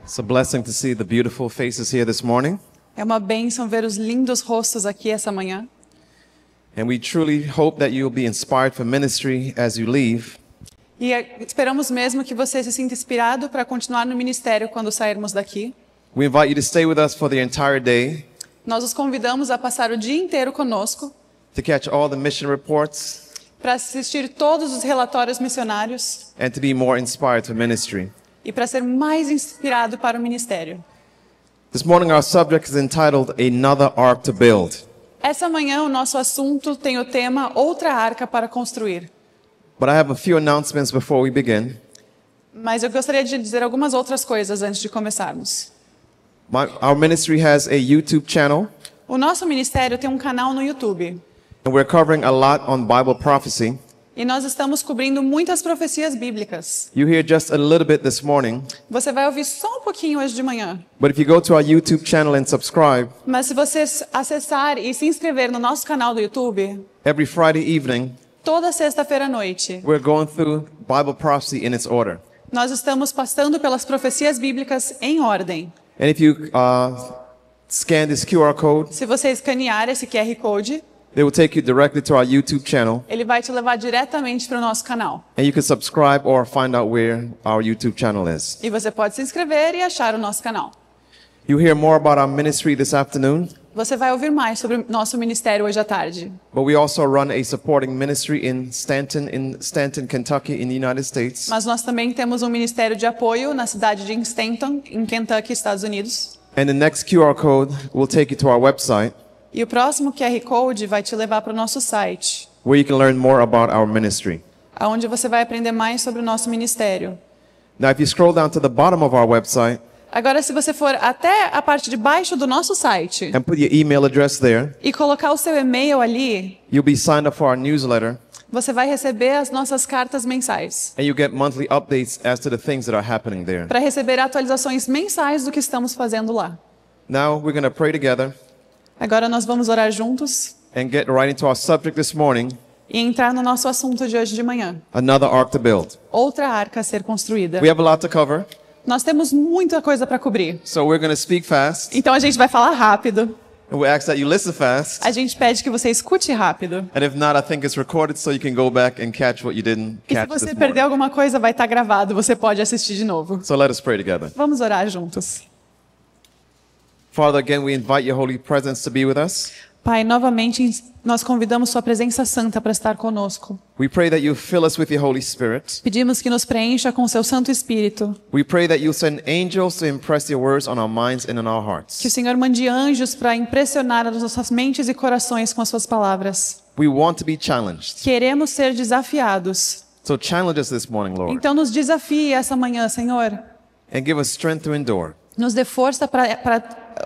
It's a blessing to see the beautiful faces here this morning. É uma bênção ver os lindos rostos aqui essa manhã. And we truly hope that you'll be inspired for ministry as you leave. E esperamos mesmo que você se sinta inspirado para continuar no ministério quando sairmos daqui. We invite you to stay with us for the entire day, Nós os convidamos a passar o dia inteiro conosco to catch all the mission reports, para assistir todos os relatórios missionários and to be more inspired for ministry. e para ser mais inspirado para o ministério. This morning our subject is entitled Another Ark to Build. Essa manhã o nosso assunto tem o tema Outra Arca para Construir. But I have a few announcements before we begin. Mas eu gostaria de dizer algumas outras coisas antes de começarmos. Our ministry has a YouTube channel, O nosso ministério tem um canal no YouTube. and we're covering a lot on Bible prophecy. E nós estamos cobrindo muitas profecias bíblicas. You hear just a little bit this morning, Você vai ouvir só um pouquinho hoje de manhã. but if you go to our YouTube channel and subscribe, Mas se você acessar e se inscrever no nosso canal do YouTube, every Friday evening, toda sexta-feira à noite, we're going through Bible prophecy in its order. nós estamos passando pelas profecias bíblicas em ordem. And if you scan this QR code, Se você escanear esse QR Code, they will take you directly to our YouTube channel, ele vai te levar diretamente para o nosso canal. and you can subscribe or find out where our YouTube channel is. E você pode se inscrever e achar o nosso canal. You'll hear more about our ministry this afternoon, Você vai ouvir mais sobre o nosso ministério hoje à tarde. but we also run a supporting ministry in Stanton, Kentucky in the United States. Mas nós também temos um ministério de apoio na cidade de Stanton, em Kentucky, Estados Unidos. And the next QR code will take you to our website, E o próximo QR Code vai te levar para o nosso site, where you can learn more about our ministry. onde você vai aprender mais sobre o nosso ministério. Now, if you scroll down to the bottom of our website Agora, se você for até a parte de baixo do nosso site and put your email address there, e colocar o seu e-mail ali, you'll be signed up for our newsletter, você vai receber as nossas cartas mensais, and you get monthly updates as to the things that are happening there. para receber atualizações mensais do que estamos fazendo lá. Now, we're going to pray together Agora nós vamos orar juntos and get right into our subject this morning, e entrar no nosso assunto de hoje de manhã. another ark to build. Outra arca a ser construída. We have a lot to cover, Nós temos muita coisa para cobrir. so we're going to speak fast, Então a gente vai falar rápido. and we ask that you listen fast. A gente pede que você escute rápido. And if not, I think it's recorded so you can go back and catch what you didn't E se catch você this perder morning. alguma coisa, vai estar gravado. Você pode assistir de novo. So let us pray together. Vamos orar juntos. Father, again, we invite your holy presence to be with us. Pai, novamente nós convidamos sua presença santa para estar conosco. We pray that you fill us with your Holy Spirit. Pedimos que nos preencha com seu Santo Espírito. We pray that you send angels to impress your words on our minds and in our hearts. Que o Senhor mande anjos para impressionar as nossas mentes e corações com as suas palavras. We want to be challenged. Queremos ser desafiados. So challenge us this morning, Lord, Então nos desafie essa manhã, Senhor. and give us strength to endure. Nos dê força para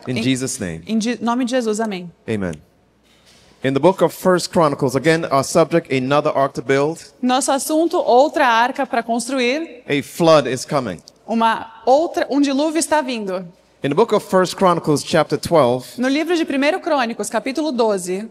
In Jesus' name, nome de Jesus, amém. amen. In the book of 1 Chronicles, again, our subject, another ark to build. Nosso assunto, outra arca para construir. A flood is coming. Um dilúvio está vindo. In the book of 1 Chronicles, chapter 12, No livro de 1 Crônicos, capítulo 12,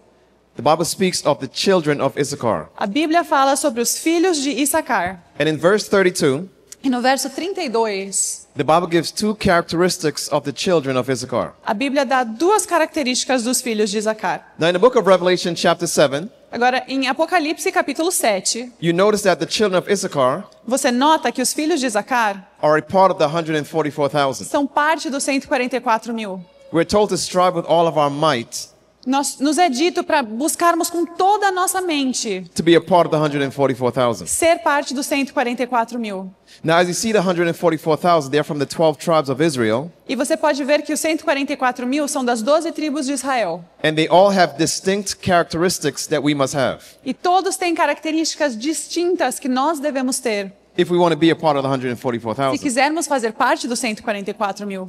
the Bible speaks of the children of Issachar. a Bíblia fala sobre os filhos de Issacar. And in verse 32, E no verso 32, the Bible gives two characteristics of the children of Issachar. a Bíblia dá duas características dos filhos de Issacar. Now, in the book of Revelation, chapter 7, Agora, em Apocalipse, capítulo 7, you notice that the children of Issachar você nota que os filhos de Issacar are a part of the 144,000. são parte dos 144 mil. We're told to strive with all of our might Nos é dito para buscarmos com toda a nossa mente to be a part of the 144,000. ser parte dos 144 mil. Now, as you see the 144,000, they're from the 12 tribes of Israel, E você pode ver que os 144 mil são das 12 tribos de Israel. and they all have distinct characteristics that we must have E todos têm características distintas que nós devemos ter if we want to be a part of the se 144,000. quisermos fazer parte dos 144 mil.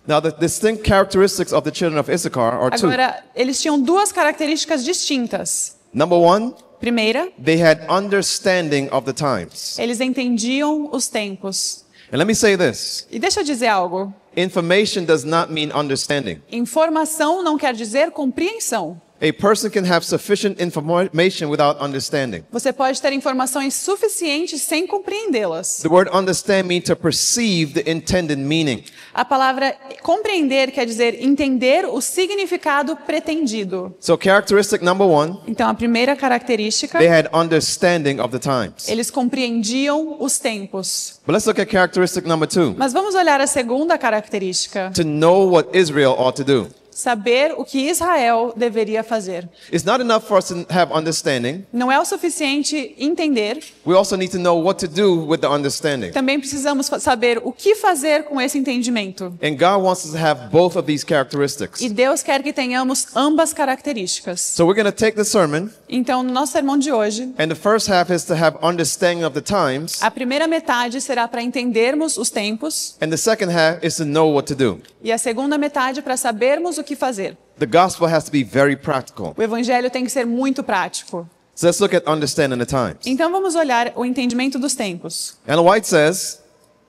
Now, the distinct characteristics of the children of Issachar are two. Agora, eles tinham duas características distintas. Number one, Primeira, they had understanding of the times. eles entendiam os tempos. And let me say this. E deixa eu dizer algo. Information does not mean understanding. Informação não quer dizer compreensão. A person can have sufficient information without understanding. Você pode ter informações suficientes sem compreendê-las. The word understand means to perceive the intended meaning. A palavra compreender quer dizer entender o significado pretendido. So characteristic number 1, Então, a primeira característica, they had understanding of the times. eles compreendiam os tempos. But let's look at characteristic number 2, Mas vamos olhar a segunda característica, to know what Israel ought to do. saber o que Israel deveria fazer. It's not enough for us to have understanding. Não é o suficiente entender, We also need to know what to do with the understanding. também precisamos saber o que fazer com esse entendimento. And God wants us to have both of these characteristics. E Deus quer que tenhamos ambas características. So we're going to take the sermon, Então, no nosso sermão de hoje, and the first half is to have understanding of the times, a primeira metade será para entendermos os tempos and the second half is to know what to do. e a segunda metade para sabermos o que fazer. The gospel has to be very practical. O evangelho tem que ser muito prático. So let's look at understanding the times. Então vamos olhar o entendimento dos tempos. Ellen White says,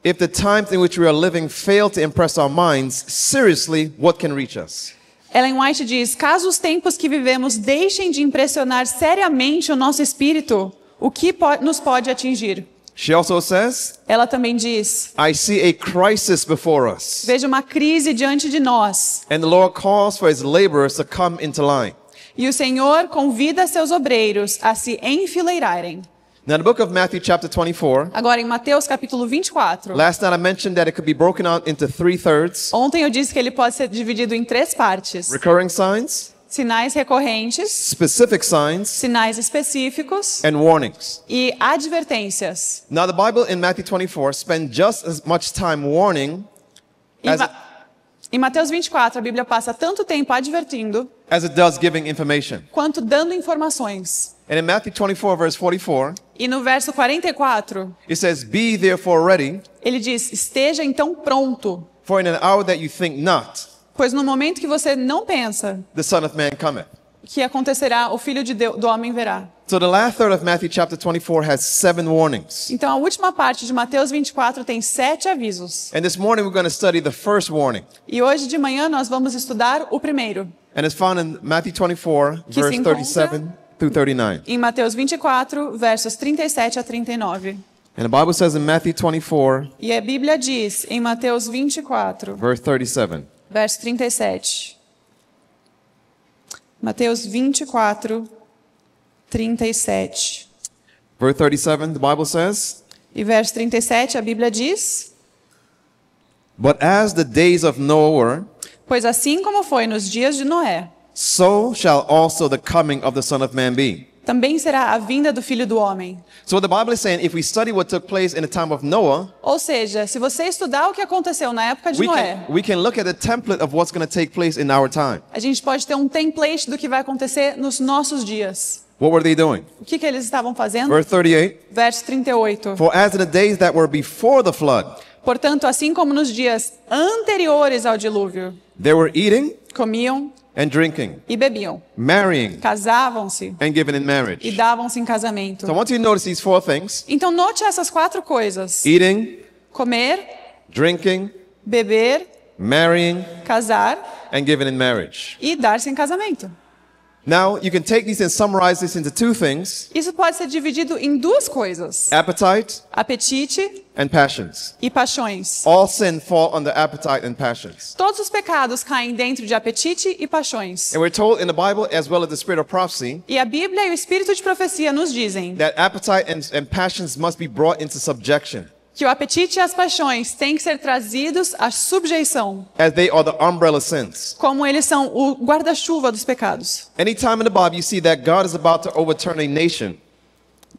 if the times in which we are living fail to impress our minds, seriously, what can reach us? Ellen White diz: caso os tempos que vivemos deixem de impressionar seriamente o nosso espírito, o que nos pode atingir? She also says, Ela também diz: I see a crisis before us, veja uma crise diante de nós, and the Lord calls for his laborers to come into line. e o Senhor convida seus obreiros a se enfileirarem. Now, the book of Matthew, chapter 24, Agora, em Mateus capítulo 24, last night I mentioned that it could be broken out into 3/3, ontem eu disse que ele pode ser dividido em 3 partes: recurring signs, sinais recorrentes, specific signs, sinais específicos and warnings. e advertências. Now, the Bible in Matthew 24 spends just as much time warning Em, as Ma- it, em Mateus 24, a Bíblia passa tanto tempo advertindo as it does giving information. quanto dando informações. And in Matthew 24, verse 44, E no verso 44, it says, Be therefore ready, ele diz: esteja então pronto, for in an hour that you think not, pois no momento que você não pensa the Son of Man cometh. que acontecerá, o Filho do Homem verá. So the last third of Matthew chapter 24 has 7 warnings. Então a última parte de Mateus 24 tem 7 avisos. And this morning we're going to study the first warning. E hoje de manhã nós vamos estudar o primeiro, And it's found in Matthew 24, Que se verse encontra- 37 through 39. em Mateus 24, versos 37 a 39. And the Bible says in Matthew 24, E a Bíblia diz em Mateus 24, verse 37, verso 37. Mateus 24, 37. verse 37, the Bible says, E verso 37, a Bíblia diz: But as the days of Noah were, pois assim como foi nos dias de Noé, so shall also the coming of the Son of Man be. também será a vinda do Filho do Homem. So what the Bible is saying, if we study what took place in the time of Noah, Ou seja, se você estudar o que aconteceu na época de Noé, we can look at the template of what's going to take place in our time. a gente pode ter um template do que vai acontecer nos nossos dias. What were they doing? O que eles estavam fazendo? Verse 38, Verso 38. For as in the days that were before the flood, Portanto, assim como nos dias anteriores ao dilúvio, they were eating comiam and drinking, e bebiam, marrying casavam-se and giving in e marriage. davam-se em casamento. So I want you to notice these 4 things: Então note essas 4 coisas: eating, comer, drinking, beber, marrying, casar and giving in marriage. e dar-se em casamento. Now, you can take these and summarize this into 2 things: Isso pode ser dividido em 2 coisas: appetite apetite and passions. e paixões. All sin fall under appetite and passions. Todos os pecados caem dentro de apetite e paixões. And we're told in the Bible, as well as the spirit of prophecy, E a Bíblia e o Espírito de profecia nos dizem that appetite and passions must be brought into subjection, que o apetite e as paixões têm que ser trazidos à subjeição, as they are the umbrella sins. como eles são o guarda-chuva dos pecados. Anytime in the Bible you see that God is about to overturn a nation,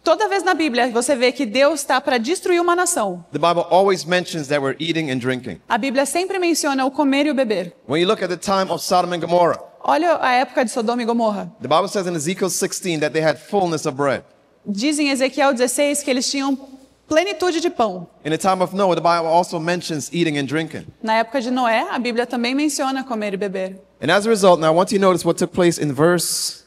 Toda vez na Bíblia você vê que Deus está para destruir uma nação. the Bible always mentions that we're eating and drinking. A Bíblia sempre menciona o comer e o beber. When you look at the time of Sodom and Gomorrah, Olha a época de Sodoma e Gomorra. the Bible says in Ezekiel 16 that they had fullness of bread. Diz em Ezequiel 16 que eles tinham plenitude de pão. In the time of Noah, the Bible also mentions eating and drinking. Na época de Noé, a Bíblia também menciona comer e beber. And as a result, now I want you to notice what took place in verse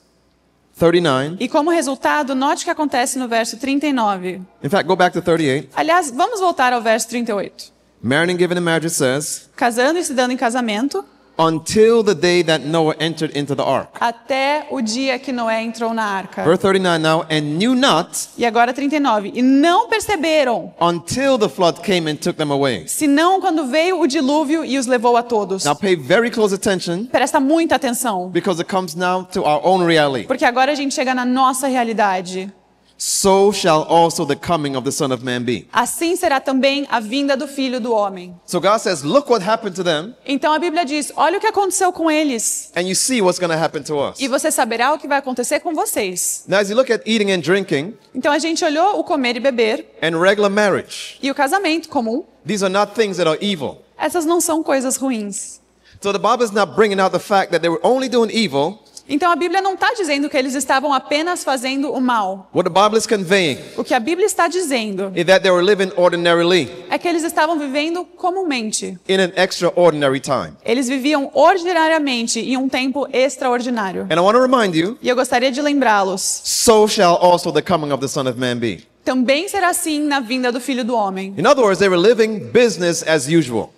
39. E como resultado, note o que acontece no verso 39. In fact, go back to 38. Aliás, vamos voltar ao verso 38. Marrying and giving in marriage, it says, Casando e se dando em casamento, until the day that Noah entered into the ark. até o dia que Noé entrou na arca. Verse 39 now, and knew not E agora 39. E não perceberam, until the flood came and took them away. senão quando veio o dilúvio e os levou a todos. Now pay very close attention Presta muita atenção, because it comes now to our own reality. porque agora a gente chega na nossa realidade. So shall also the coming of the Son of Man be. Assim será também a vinda do Filho do Homem. So God says, look what happened to them, Então a Bíblia diz, olha o que aconteceu com eles, and you see what's going to happen to us. e você saberá o que vai acontecer com vocês. Now as you look at eating and drinking Então a gente olhou o comer e beber and regular marriage, e o casamento comum. these are not things that are evil. Essas não são coisas ruins. So the Bible is not bringing out the fact that they were only doing evil. Então a Bíblia não está dizendo que eles estavam apenas fazendo o mal. What the Bible is conveying O que a Bíblia está dizendo is that they were living ordinarily é que eles estavam vivendo comumente. in an extraordinary time. Eles viviam ordinariamente em um tempo extraordinário. And I want to remind you, E eu gostaria de lembrá-los. so shall also the coming of the Son of Man be. Também será assim na vinda do Filho do Homem. In other words, they were living business as usual.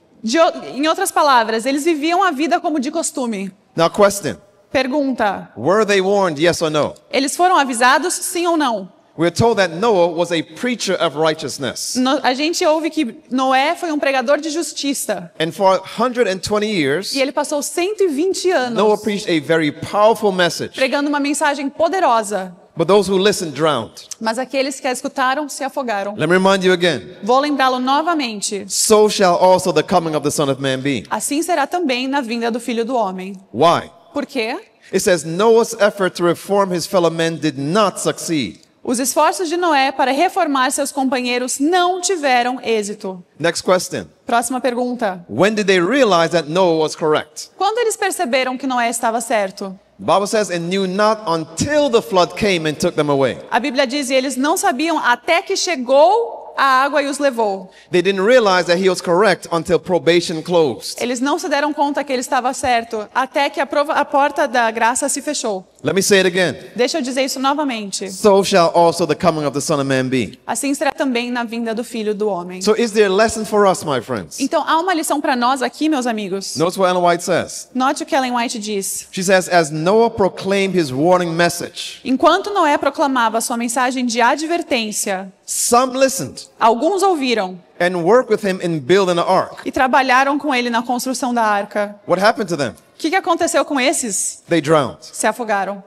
Em outras palavras, eles viviam a vida como de costume. Now question, Pergunta: were they warned, yes or no? eles foram avisados, sim ou não? We're told that Noah was a preacher of righteousness. A gente ouve que Noé foi um pregador de justiça. And for 120 years, E ele passou 120 Noah anos preached a very powerful message. pregando uma mensagem poderosa. But those who listened drowned. Mas aqueles que a escutaram se afogaram. Let me remind you again. Vou lembrá-lo novamente. So shall also the coming of the Son of Man be. Assim será também na vinda do Filho do Homem. Why? Por quê? It says Noah's effort to reform his fellow men did not succeed. Os esforços de Noé para reformar seus companheiros não tiveram êxito. Next question. Próxima pergunta. When did they realize that Noah was correct? Quando eles perceberam que Noé estava certo? The Bible says, and knew not until the flood came and took them away. A Bíblia diz, e eles não sabiam até que chegou a água e os levou. They didn't realize that he was correct until probation closed. Eles não se deram conta que ele estava certo até que a porta da graça se fechou. Let me say it again. Deixa eu dizer isso novamente. So shall also the coming of the Son of Man be. Assim será também na vinda do Filho do Homem. So is there a lesson for us, my friends? Então há uma lição para nós aqui, meus amigos. Notice what Ellen White says. Note o que Ellen White diz. She says, as Noah proclaimed his warning message, Enquanto Noé proclamava sua mensagem de advertência, some listened alguns ouviram and worked with him in building the ark. e trabalharam com ele na construção da arca. What happened to them? O que aconteceu com esses? They drowned. Se afogaram.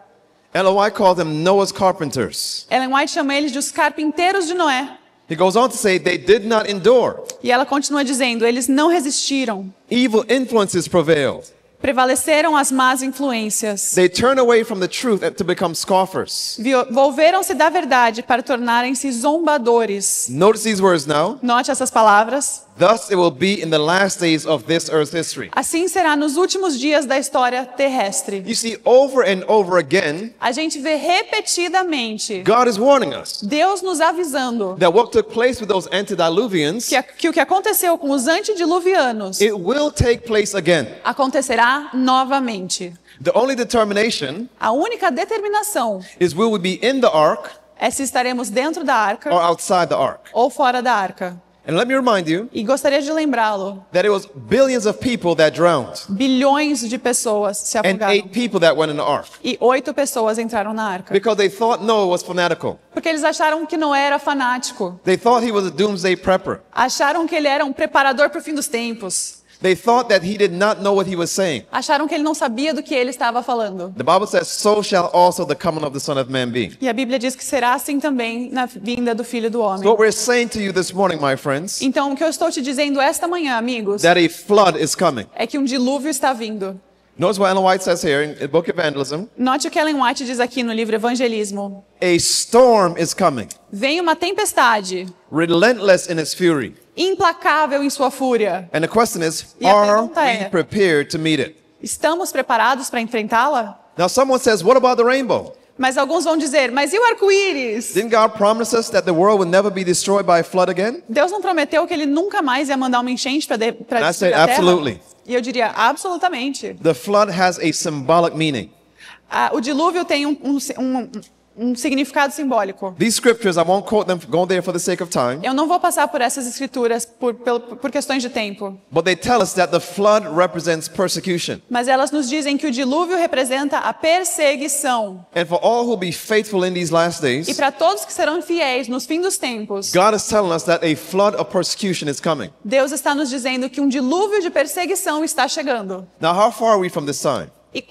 Ellen White called them Noah's carpenters. Ellen White chama eles de os carpinteiros de Noé. He goes on to say they did not endure. E ela continua dizendo, eles não resistiram. Evil influences prevailed. Prevaleceram as más influências. They turned away from the truth to become scoffers. Volveram-se da verdade para tornarem-se zombadores. Notice these words now. Note essas palavras. Thus it will be in the last days of this earth's history. Assim será nos últimos dias da história terrestre. You see, over and over again, A gente vê repetidamente God is warning us Deus nos avisando that what took place with those antediluvians, que o que aconteceu com os antediluvianos it will take place again. acontecerá novamente. The only determination A única determinação is will we be in the ark é se estaremos dentro da arca or outside the ark. ou fora da arca. And let me remind you E gostaria de lembrá-lo, that it was billions of people that drowned bilhões de pessoas se and afogaram 8 people that went in the ark e 8 pessoas entraram na arca. because they thought Noah was fanatical. Porque eles acharam que Noé era fanático. They thought he was a doomsday prepper. Acharam que ele era um preparador para o fim dos tempos. They thought that he did not know what he was saying. Acharam que ele não sabia do que ele estava falando. The Bible says, so shall also the coming of the Son of Man be. E a Bíblia diz que será assim também na vinda do Filho do Homem. So what we're saying to you this morning, my friends, Então, o que eu estou te dizendo esta manhã, amigos, that a flood is coming. é que um dilúvio está vindo. Notice what Ellen White says here in the book Evangelism. Note o que Ellen White diz aqui no livro Evangelismo. A storm is coming, Vem uma tempestade, relentless in its fury. implacável em sua fúria. And the question is, E a are pergunta we é- prepared to meet it? Estamos preparados para enfrentá-la? Now someone says, what about the rainbow? Mas alguns vão dizer, mas e o arco-íris? Didn't God promise us that the world would never be destroyed by a flood again? Deus não prometeu que ele nunca mais ia mandar uma enchente para I destruir say a terra? absolutely. E eu diria, absolutamente. The flood has a symbolic meaning. O dilúvio tem um significado simbólico. These scriptures, I won't quote them, go there for the sake of time, Eu não vou passar por essas escrituras por questões de tempo, but they tell us that the flood represents persecution. mas elas nos dizem que o dilúvio representa a perseguição. And for all who will be faithful in these last E days, para todos que serão fiéis nos fins dos tempos, God is telling us that a flood of persecution is coming. Deus está nos dizendo que um dilúvio de perseguição está chegando. Now, how far are we from this time? E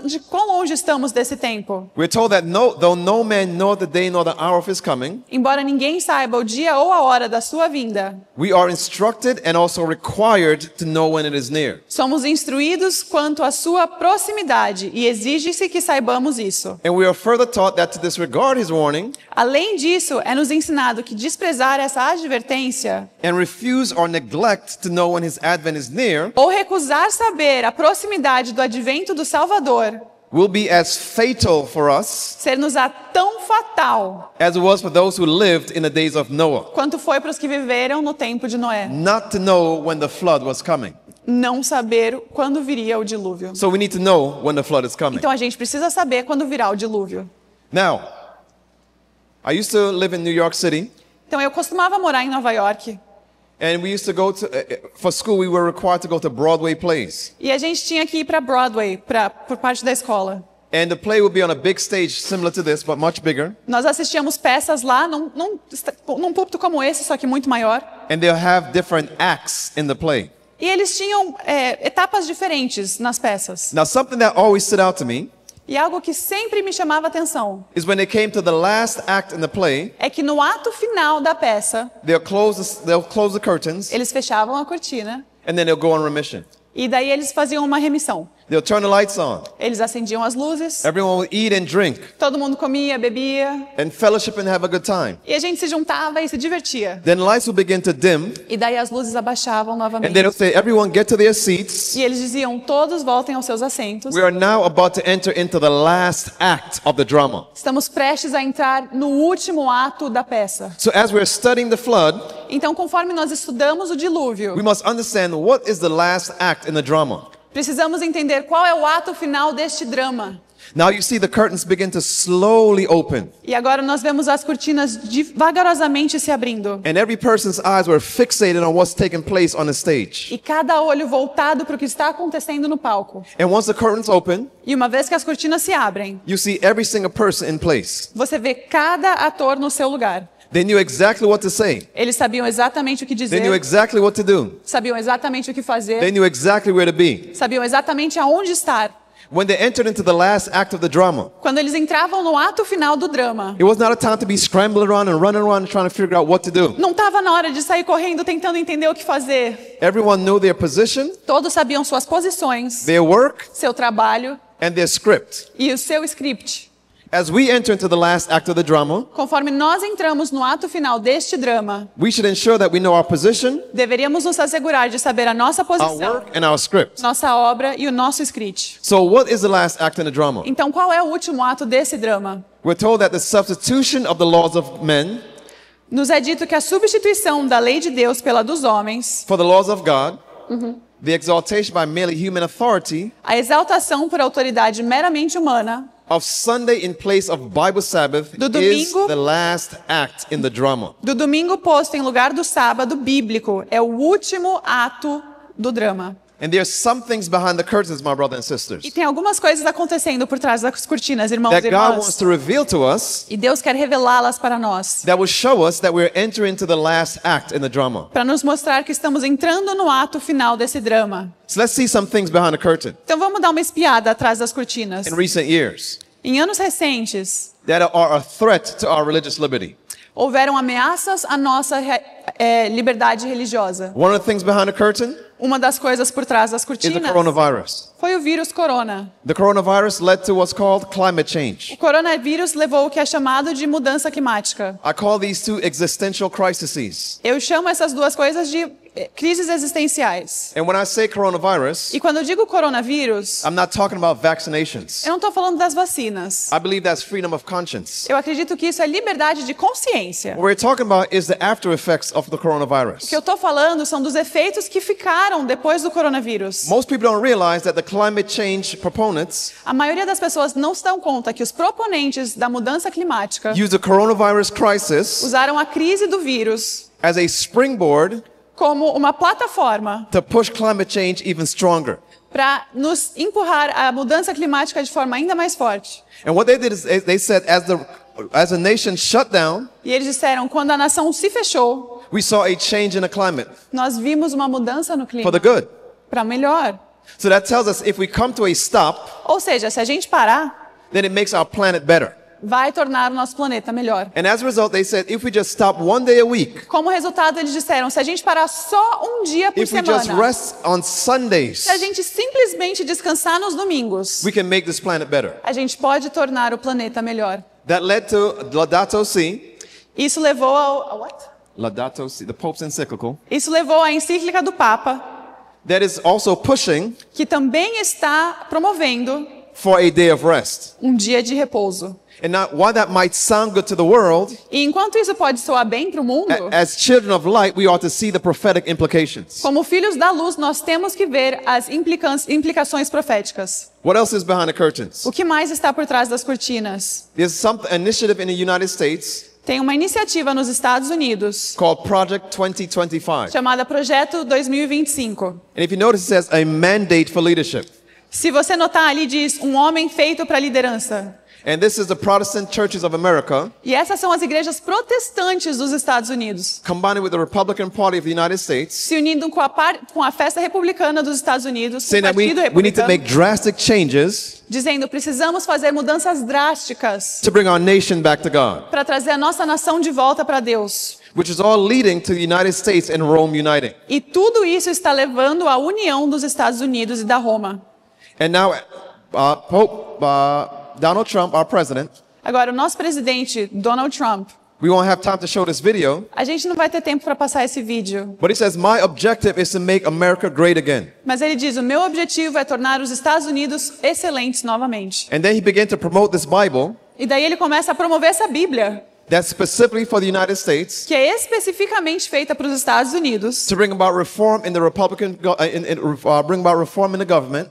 de quão longe estamos desse tempo? We're told that though no man know the day nor the hour of his coming, Embora ninguém saiba o dia ou a hora da sua vinda, we are instructed and also required to know when it is near. somos instruídos quanto à sua proximidade e exige-se que saibamos isso. And we are further taught that to disregard his warning Além disso, é nos ensinado que desprezar essa advertência and refuse or neglect to know when his advent is near ou recusar saber a proximidade do advento do Salvador will be as fatal for us ser-nos-á tão fatal as it was for those who lived in the days of Noah, quanto foi para os que viveram no tempo de Noé. not to know when the flood was coming. Não saber quando viria o dilúvio. So we need to know when the flood is coming. Então a gente precisa saber quando virá o dilúvio. Now, I used to live in New York City, Então eu costumava morar em Nova York and we used to go to, for school, we were required to go to Broadway plays. e a gente tinha que ir para Broadway por parte da escola. And the play would be on a big stage similar to this, but much bigger. Nós assistíamos peças lá num púlpito como esse, só que muito maior. And they'll have different acts in the play. E eles tinham etapas diferentes nas peças. Now, something that always stood out to me E algo que sempre me chamava atenção is when they came to the last act in the play, é que no ato final da peça, they'll close the curtains, eles fechavam a cortina and then they'll go on remission. e daí eles faziam uma remissão. They'll turn the lights on. Eles acendiam as luzes, Everyone will eat and drink todo mundo comia, bebia, and fellowship and have a good time. e a gente se juntava e se divertia. Then lights will begin to dim, E daí as luzes abaixavam and novamente. they'll say, everyone get to their seats. E eles diziam, todos voltem aos seus assentos. We are now about to enter into the last act of the drama. Estamos prestes a entrar no último ato da peça. So as we're studying the flood, Então, conforme nós estudamos o dilúvio, we must understand what is the last act in the drama. precisamos entender qual é o ato final deste drama. Now you see the curtains begin to slowly open, E agora nós vemos as cortinas vagarosamente se abrindo. and every person's eyes were fixated on what's taking place on the stage. E cada olho voltado para o que está acontecendo no palco. And once the curtains open, E uma vez que as cortinas se abrem, you see every single person in place. você vê cada ator no seu lugar. They knew exactly what to say. Eles sabiam exatamente o que They knew dizer, exactly what to do. sabiam exatamente o que They fazer, knew exactly where to be. sabiam exatamente aonde estar. When they entered into the last act of the drama, Quando eles entravam no ato final do drama, it was not a time to be scrambling around and running around and trying to figure out what to do. não estava na hora de sair correndo tentando entender o que fazer. Everyone knew their position, Todos sabiam suas posições, their work, seu trabalho and their script. e o seu script. As we enter into the last act of the drama, Conforme nós entramos no ato final deste drama, we should ensure that we know our position, deveríamos nos assegurar de saber a nossa our posição, work, and our script. nossa obra e o nosso script. So what is the last act in the drama? Então, qual é o último ato desse drama? We're told that the substitution of the laws of men Nos é dito que a substituição da lei de Deus pela dos homens, for the laws of God, the exaltation by merely human authority a exaltação por autoridade meramente humana, of Sunday in place of Bible Sabbath Do is domingo- the last act in the drama. do domingo posto em lugar do sábado bíblico, é o último ato do drama. And there's some things behind the curtains, my brothers and sisters, E tem algumas coisas acontecendo por trás das cortinas, irmãos that e God wants irmãs. to reveal to us E Deus quer revelá-las para nós, that will show us that we're entering into the last act in the drama. para nos mostrar que estamos entrando no ato final desse drama. So let's see some things behind the curtain. Então vamos dar uma espiada atrás das cortinas. In recent years Em anos recentes, that are a threat to our religious liberty. houveram ameaças à nossa liberdade religiosa. One of the things behind the curtain Uma das coisas por trás das is the cortinas coronavirus. foi o vírus corona. The coronavirus led to what's called climate O change. coronavírus levou o que é chamado de mudança climática. I call these two existential crises. Eu chamo essas duas coisas de crises existenciais. And when I say coronavirus, E quando eu digo coronavírus, I'm not talking about vaccinations. eu não estou falando das vacinas. I believe that's freedom of conscience. Eu acredito que isso é liberdade de consciência. What we're talking about is the after effects of the O coronavirus. que eu estou falando são dos efeitos que ficaram depois do coronavírus. Most people don't realize that the climate change proponents A maioria das pessoas não se dão conta que os proponentes da mudança climática use the coronavirus crisis usaram a crise do vírus as a springboard como uma plataforma to push climate change even stronger. para nos empurrar a mudança climática de forma ainda mais forte. And what they did is they said as the nation shut down, E eles disseram, quando a nação se fechou, we saw a change in the climate nós vimos uma mudança no for clima the good. para melhor. So that tells us if we come to a stop, Ou seja, se a gente parar, then it makes our planet better. vai tornar o nosso planeta melhor. And as a result, they said if we just stop one day a week, Como resultado, eles disseram, se a gente parar só um dia por if we just semana, rest on Sundays, se a gente simplesmente descansar nos domingos, we can make this planet better. a gente pode tornar o planeta melhor. That led to Laudato Si, Isso levou ao what? Laudato Si, the Pope's encyclical, Isso levou à encíclica do Papa, that is also pushing que também está promovendo for a day of rest. um dia de repouso. And now, while that might sound good to the world, E enquanto isso pode soar bem para o mundo, as children of light, we ought to see the prophetic implications. como filhos da luz, nós temos que ver as implicações proféticas. What else is behind the curtains? O que mais está por trás das cortinas? There's some initiative in the United States Tem uma iniciativa nos Estados Unidos called Project 2025. chamada Projeto 2025. And if you notice, it says a mandate for leadership. Se você notar ali diz um homem feito para liderança. And this is the Protestant churches of America, E essas são as igrejas protestantes dos Estados Unidos, combined with the Republican Party of the United States, se unindo com a festa republicana dos Estados Unidos, com o saying that Partido we need to Republicano, make drastic changes dizendo precisamos fazer mudanças drásticas to bring our nation back to God, para trazer a nossa nação de volta para Deus. which is all leading to the United States and Rome uniting. E tudo isso está levando à união dos Estados Unidos e da Roma. And now, Pope Donald Trump, our president, Agora, o nosso presidente, Donald Trump, we won't have time to show this video, a gente não vai ter tempo para passar esse vídeo, but he says, my objective is to make America great again. mas ele diz, o meu objetivo é tornar os Estados Unidos excelentes novamente. And then he began to promote this Bible E daí ele começa a promover essa Bíblia, that's specifically for the United States que é especificamente feita para os Estados Unidos, to bring about reform in the bring about reform in the government.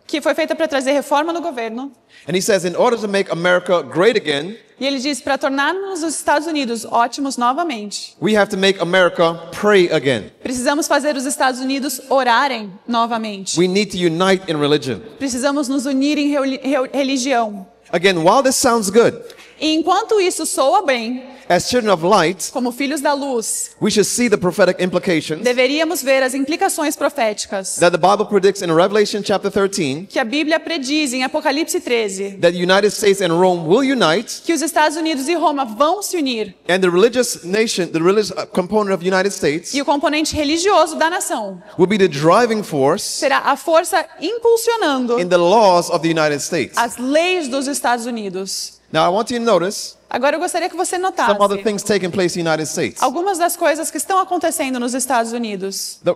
que foi feita para trazer reforma no governo. And he says, in order to make America great again, E ele diz, para tornarmos os Estados Unidos ótimos novamente, we have to make America pray again. precisamos fazer os Estados Unidos orarem novamente. We need to unite in religion. Precisamos nos unir em religião. Again, while this sounds good, E enquanto isso soa bem, as children of light, como filhos da luz, we should see the prophetic implications deveríamos ver as implicações proféticas that the Bible predicts in Revelation chapter 13, que a Bíblia prediz em Apocalipse 13, that the United States and Rome will unite, que os Estados Unidos e Roma vão se unir, and the religious nation, the religious component of the United States, e o componente religioso da nação will be the driving force será a força impulsionando in the laws of the United States. as leis dos Estados Unidos. Now, I want you to notice Agora eu gostaria que você notasse some other things taking place in the United States. algumas das coisas que estão acontecendo nos Estados Unidos. The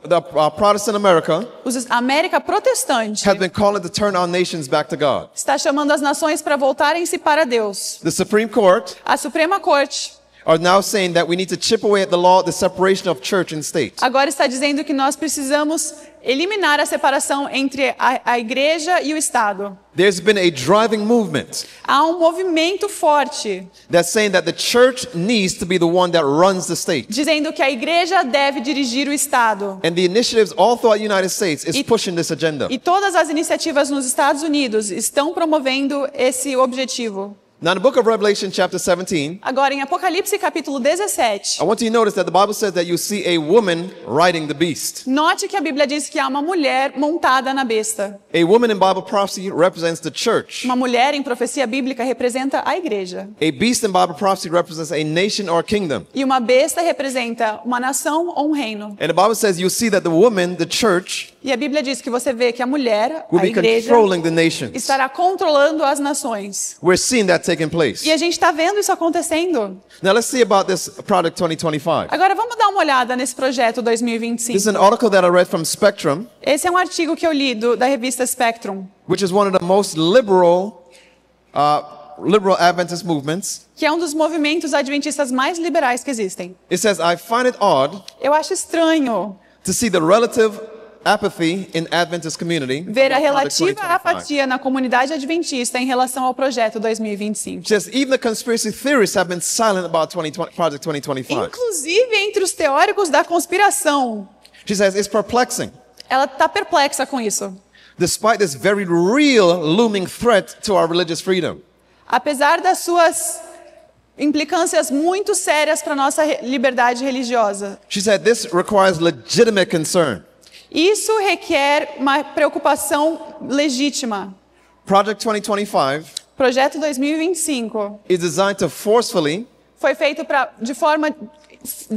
Protestant America A América protestante has been calling to turn our nations back to God. está chamando as nações para voltarem-se para Deus. The Supreme Court A Suprema Corte are now saying that we need to chip away at the law, the separation of church and state. agora está dizendo que nós precisamos eliminar a separação entre a igreja e o Estado. There's been a driving movement Há um movimento forte that's saying that the church needs to be the one that runs the state. dizendo que a igreja deve dirigir o Estado. And the initiatives all throughout the United States is pushing this agenda. E todas as iniciativas nos Estados Unidos estão promovendo esse objetivo. Now, in the book of Revelation, chapter 17, Agora, em Apocalipse capítulo 17, I want you to notice that the Bible says that you see a woman riding the beast. note que a Bíblia diz que há uma mulher montada na besta. A woman in Bible prophecy represents the church. Uma mulher em profecia bíblica representa a igreja. A beast in Bible prophecy represents a nation or a kingdom. E uma besta representa uma nação ou um reino. And the Bible says you see that the woman, the church, E a Bíblia diz que você vê que a mulher, will a be igreja, controlling the nations. estará controlando as nações. We're seeing that taking place. E a gente está vendo isso acontecendo. Now let's see about this Project 2025. Agora vamos dar uma olhada nesse projeto This 2025. is an article that I read from Spectrum, Esse é um artigo que eu li da revista Spectrum, which is one of the most liberal Adventist movements. que é um dos movimentos adventistas mais liberais que existem. It says, I find it odd Eu acho estranho to see the relative apathy in Adventist community. ver a about Project relativa 2025. apatia na comunidade adventista em relação ao projeto 2025. It says, even the conspiracy theorists have been silent about Project 2025. Inclusive entre os teóricos da conspiração. She says, it's perplexing. Ela está perplexa com isso. Despite this very real looming threat to our religious freedom. Apesar das suas implicâncias muito sérias para a nossa liberdade religiosa. She said, this requires legitimate concern. Isso requer uma preocupação legítima. Project 2025 Projeto 2025 is designed to forcefully foi feito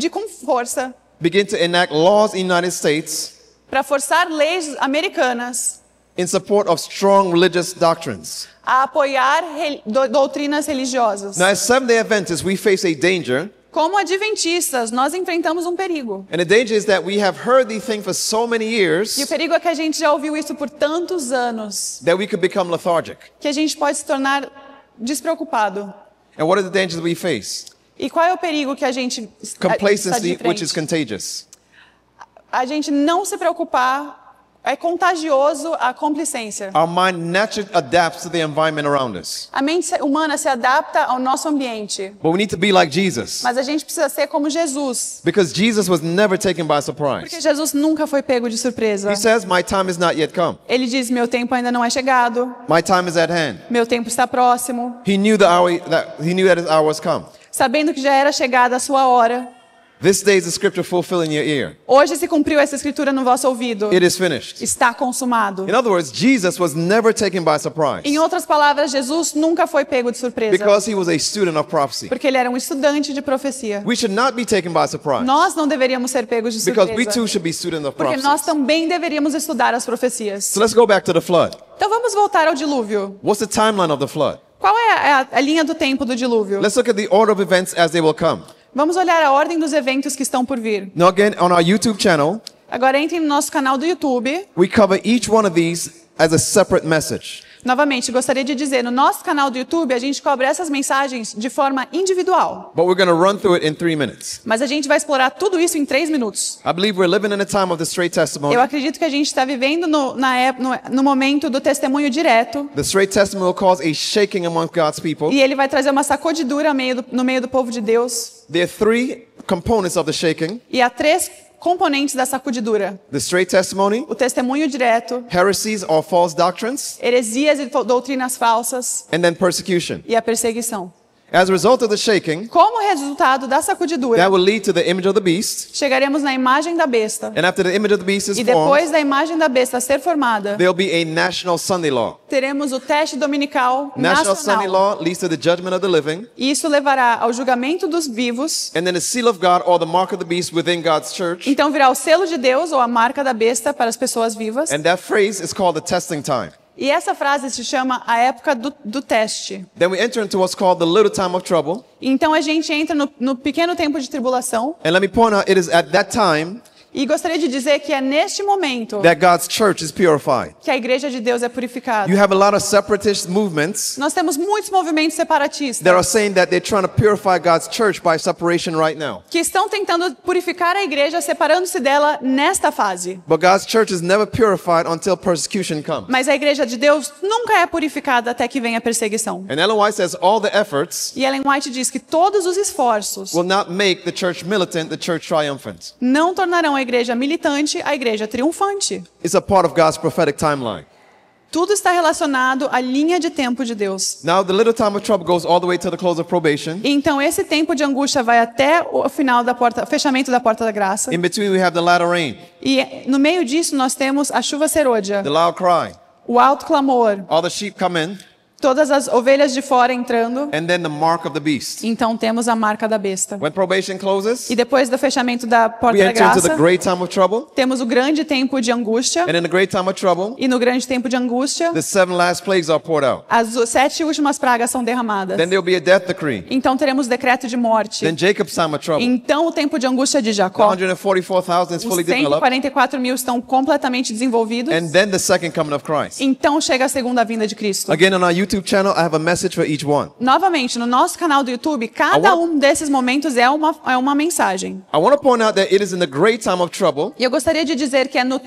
com força begin to enact laws in the United States para forçar leis americanas in support of strong religious doctrines. a apoiar doutrinas religiosas. Now, as Seventh-day Adventists, we face a danger, Como adventistas, nós enfrentamos um perigo. and the danger is that we have heard these things for so many E o years perigo é que a gente já ouviu isso por tantos anos, that we could become lethargic. que a gente pode se tornar despreocupado. And what are the dangers we face? E qual é o perigo que a gente está de Complacency, which is frente? contagious. A gente não se preocupar é contagioso a complicência. Our mind naturally adapts to the environment around us. A mente humana se adapta ao nosso ambiente, But we need to be like Jesus, mas a gente precisa ser como Jesus, because Jesus was never taken by porque surprise. Jesus nunca foi pego de surpresa. He says, my time is not yet come. Ele diz: meu tempo ainda não é chegado, My time is at hand. meu tempo está próximo, He knew that his hour was come. sabendo que já era chegada a sua hora. This day is the scripture fulfilled in your ear. Hoje se cumpriu essa escritura no vosso ouvido. It is finished. Está consumado. In other words, Jesus was never taken by surprise Em outras palavras, Jesus nunca foi pego de surpresa, because he was a student of prophecy. porque ele era um estudante de profecia. We should not be taken by surprise Nós não deveríamos ser pegos de because we surpresa, too should be students of porque prophecy. nós também deveríamos estudar as profecias. So let's go back to the flood. Então vamos voltar ao dilúvio. What's the timeline of the flood? Qual é a linha do tempo do dilúvio? Let's look at the order of events as they will come. Vamos olhar a ordem dos eventos que estão por vir. Now again, on our YouTube channel, Agora entre no nosso canal do YouTube. we cover each one of these as a separate message. Novamente, gostaria de dizer, no nosso canal do YouTube a gente cobre essas mensagens de forma individual. But we're going to run through it in 3 minutes. Mas a gente vai explorar tudo isso em 3 minutos. I believe we're living in a time of the straight testimony. Eu acredito que a gente está vivendo no momento do testemunho direto. The straight testimony will cause a shaking among God's people. E ele vai trazer uma sacudidura no meio do povo de Deus. There are 3 components of the shaking: E há 3 componentes da sacudidura: the straight testimony, o testemunho direto, heresies or false doctrines, heresias e doutrinas falsas and then persecution. e a perseguição. As a result of the shaking, Como resultado da sacudidura, that will lead to the image of the beast. chegaremos na imagem da besta. And after the image of the beast is E formed, depois da imagem da besta ser formada, there will be a national Sunday law. teremos o teste dominical National Sunday nacional. law leads to the judgment of the living. E isso levará ao julgamento dos vivos. And then the seal of God or the mark of the beast within God's church. Então virá o selo de Deus ou a marca da besta para as pessoas vivas. And that phrase is called the testing time. E essa frase se chama a época do teste. Then we enter into what's called the little time of trouble. Então a gente entra no pequeno tempo de tribulação. And let me point out, it is at that time E gostaria de dizer que é neste momento that God's church is purified. que a igreja de Deus é purificada. You have a lot of separatist movements Nós temos muitos movimentos separatistas that are saying that they're trying to purify God's church by separation right now. que estão tentando purificar a igreja separando-se dela nesta fase. But God's church is never purified until persecution comes. Mas a igreja de Deus nunca é purificada até que venha a perseguição. And Ellen White says all the efforts E Ellen White diz que todos os esforços will not make the church militant, the church triumphant. não tornarão a igreja militante a igreja triunfante. It's a part of God's prophetic timeline. Tudo está relacionado à linha de tempo de Deus. Now the little time of trouble goes all the way to the close of probation. E então esse tempo de angústia vai até o final da porta, fechamento da porta da graça. In between we have the latter rain, E no meio disso nós temos a chuva serôdia, the loud cry. o alto clamor. All the sheep come in, Todas as ovelhas de fora entrando. and then the mark of the beast. Então temos a marca da besta. When probation closes, E depois do fechamento da porta we da enter into the graça, great time of trouble. temos o grande tempo de angústia. And in the great time of trouble, E no grande tempo de angústia, the 7 last plagues are poured out. as 7 últimas pragas são derramadas. Then there will be a death decree. Então teremos decreto de morte. Then Jacob's time of trouble. Então o tempo de angústia de Jacó. 144,000 is Os fully developed. 144 mil estão completamente desenvolvidos. And then the second coming of Christ. Então chega a segunda vinda de Cristo. Again, on our YouTube channel, I have a message for each one. Novamente, no nosso canal do YouTube, cada um desses momentos é uma mensagem. I want to point out that it is in the great time of trouble, E eu gostaria de dizer que é no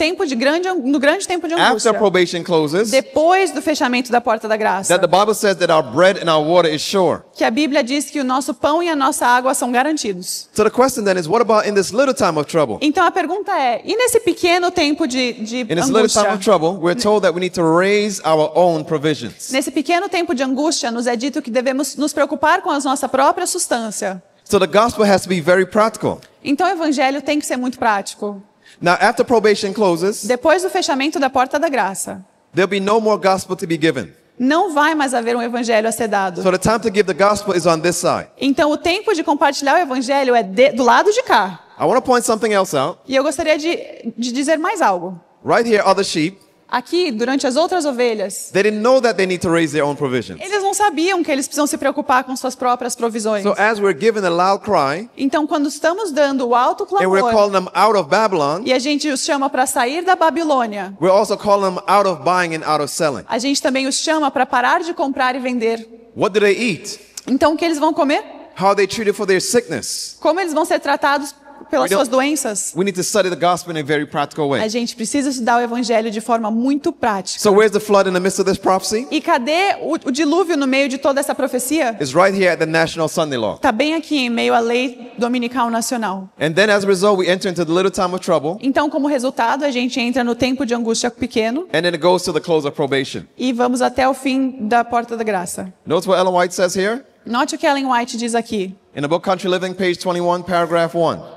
grande tempo de after angústia, probation closes, depois do fechamento da porta da graça, that the Bible says that our bread and our water is sure. que a Bíblia diz que o nosso pão e a nossa água são garantidos. So the question then is, what about in this little time of trouble? Então a pergunta é, e nesse pequeno tempo de In this little time angústia? of trouble, we're told that we need to raise our own provisions. Nesse pequeno tempo de angústia, nos é dito que devemos nos preocupar com a nossa própria substância. So the gospel has to be very practical. Então o evangelho tem que ser muito prático. Now, after probation closes, Depois do fechamento da porta da graça, there'll be no more gospel to be given. não vai mais haver um evangelho a ser dado. So the time to give the gospel is on this side. Então o tempo de compartilhar o evangelho é do lado de cá. I want to point something else out. E eu gostaria de dizer mais algo. Right here are the sheep. Aqui, durante as outras ovelhas, They didn't know that they need to raise their own provisions. eles não sabiam que eles precisam se preocupar com suas próprias provisões. So as we're given a loud cry, Então, quando estamos dando o alto and we're clamor calling them out of Babylon, e a gente os chama para sair da Babilônia, we're also calling them out of buying and out of selling. a gente também os chama para parar de comprar e vender. What do they eat? Então, o que eles vão comer? How are they treated for their sickness? Como eles vão ser tratados pelas We don't- suas doenças? We need to study the gospel in a very practical A way. gente precisa estudar o evangelho de forma muito prática. So where's the flood in the midst of this prophecy? E cadê o dilúvio no meio de toda essa profecia? It's right here at the National Sunday Law. Está bem aqui em meio à lei dominical nacional. And then as a result, we enter into the little time of trouble, Então, como resultado, a gente entra no tempo de angústia pequeno and then it goes to the close of probation. e vamos até o fim da porta da graça. Notice what Ellen White says here? Note o que Ellen White diz aqui, In the book Country Living, page 21, paragraph 1.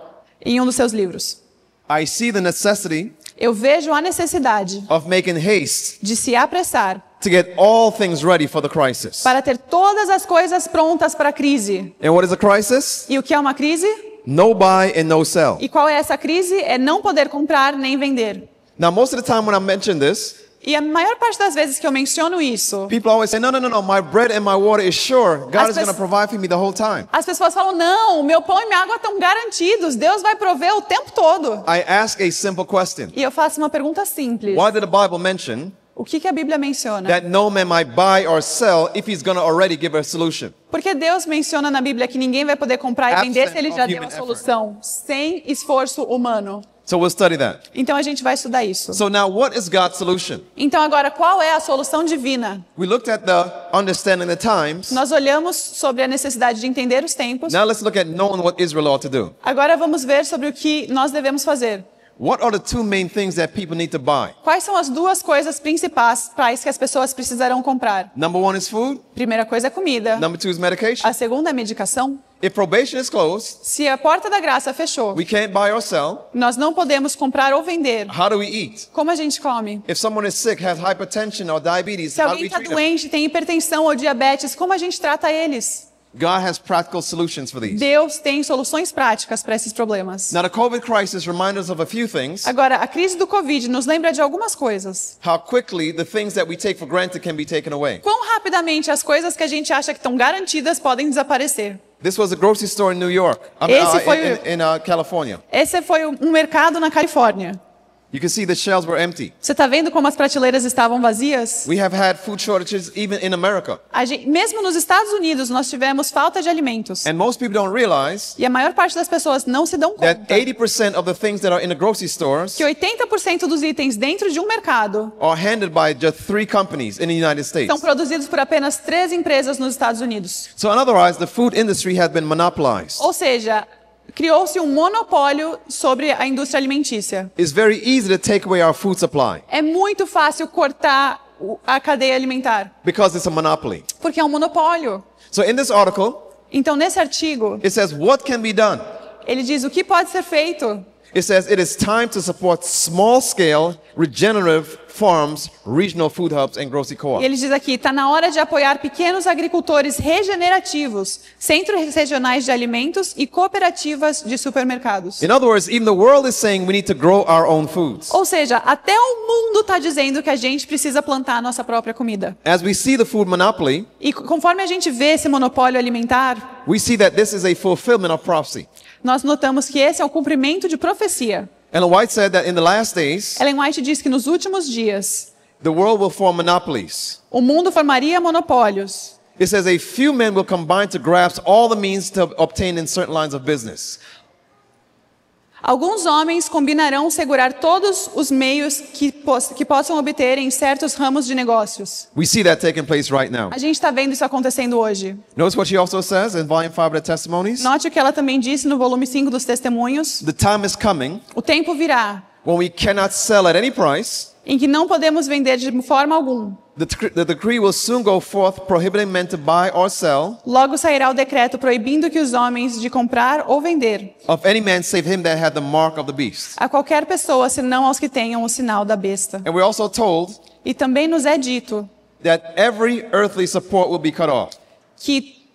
em um dos seus livros. I see the necessity Eu vejo a necessidade of making haste de se apressar to get all things ready for the crisis. para ter todas as coisas prontas para a crise. And what is a crisis? E o que é uma crise? No buy and no sell. E qual é essa crise? É não poder comprar nem vender. Now, most of the time when I mention this, E a maior parte das vezes que eu menciono isso, people always say, no, my bread and my water is sure. God As is going to pes- provide for me the whole time. as pessoas falam, não, o meu pão e minha água estão garantidos, Deus vai prover o tempo todo. I ask a simple question. E eu faço uma pergunta simples. Why did the Bible mention O que a Bíblia menciona? that no man might buy or sell if he's going to already give a solution? Porque Deus menciona na Bíblia que ninguém vai poder comprar e vender se ele já deu a solução, sem esforço humano. So we'll study that. Então a gente vai estudar isso. So now, what is God's solution? Então agora, qual é a solução divina? We looked at the understanding the times. Nós olhamos sobre a necessidade de entender os tempos. Now let's look at knowing what Israel ought to do. Agora vamos ver sobre o que nós devemos fazer. What are the two main things that people need to buy? Quais são as duas coisas principais que as pessoas precisarão comprar? Number one is food. Primeira coisa é comida. Number two is medication. A segunda é medicação. If probation is closed, Se a porta da graça fechou, we can't buy or sell. nós não podemos comprar ou vender. How do we eat? Como a gente come? If someone is sick, has hypertension or diabetes, Se how do alguém we está treat them? doente, tem hipertensão ou diabetes, como a gente trata eles? God has practical solutions for these. Deus tem soluções práticas para esses problemas. Now, the COVID crisis reminds us of a few things. Agora, a crise do Covid nos lembra de algumas coisas. How quickly the things that we take for granted can be taken away. Quão rapidamente as coisas que a gente acha que estão garantidas podem desaparecer. This was a grocery store in New York, Esse foi in California. Esse foi um mercado na Califórnia. You can see the shelves were empty. Você está vendo como as prateleiras estavam vazias? We have had food shortages even in America. Mesmo nos Estados Unidos, nós tivemos falta de alimentos. And most people don't realize E a maior parte das pessoas não se dão conta that 80% of the things that are in the grocery stores que 80% dos itens dentro de um mercado are handled by just 3 companies in the United States. são produzidos por apenas 3 empresas nos Estados Unidos. So in other words, the food industry has been monopolized. Ou seja, criou-se um monopólio sobre a indústria alimentícia. It's very easy to take away our food supply É muito fácil cortar a cadeia alimentar, because it's a monopoly. porque é um monopólio. So in this article, Então, nesse artigo, it says what can be done. ele diz o que pode ser feito. It says it is time to support small-scale, regenerative farms, regional food hubs, and grocery E co-ops. ele diz aqui, está na hora de apoiar pequenos agricultores regenerativos, centros regionais de alimentos e cooperativas de supermercados. In other words, even the world is saying we need to grow our own foods. Ou seja, até o mundo está dizendo que a gente precisa plantar a nossa própria comida. As we see the food monopoly, E conforme a gente vê esse monopólio alimentar, we see that this is a fulfillment of prophecy. nós notamos que esse é o cumprimento de profecia. Ellen White said that in the last days, Ellen White diz que nos últimos dias, the world will form monopolies. o mundo formaria monopólios. It says a few men will combine to grasp all the means to obtain in certain lines of business. Alguns homens combinarão segurar todos os meios que possam obter em certos ramos de negócios. We see that taking place right now. A gente está vendo isso acontecendo hoje. Notice what she also says in volume 5 of the Testimonies. Note o que ela também disse no volume 5 dos Testemunhos. The time is coming O tempo virá when we cannot sell at any price. em que não podemos vender de forma alguma. The decree will soon go forth prohibiting men to buy or sell Logo sairá o decreto proibindo que os homens de comprar ou vender of any man save him that had the mark of the beast. a qualquer pessoa, senão aos que tenham o sinal da besta. And we're also told E também nos é dito that every earthly support will be cut off. que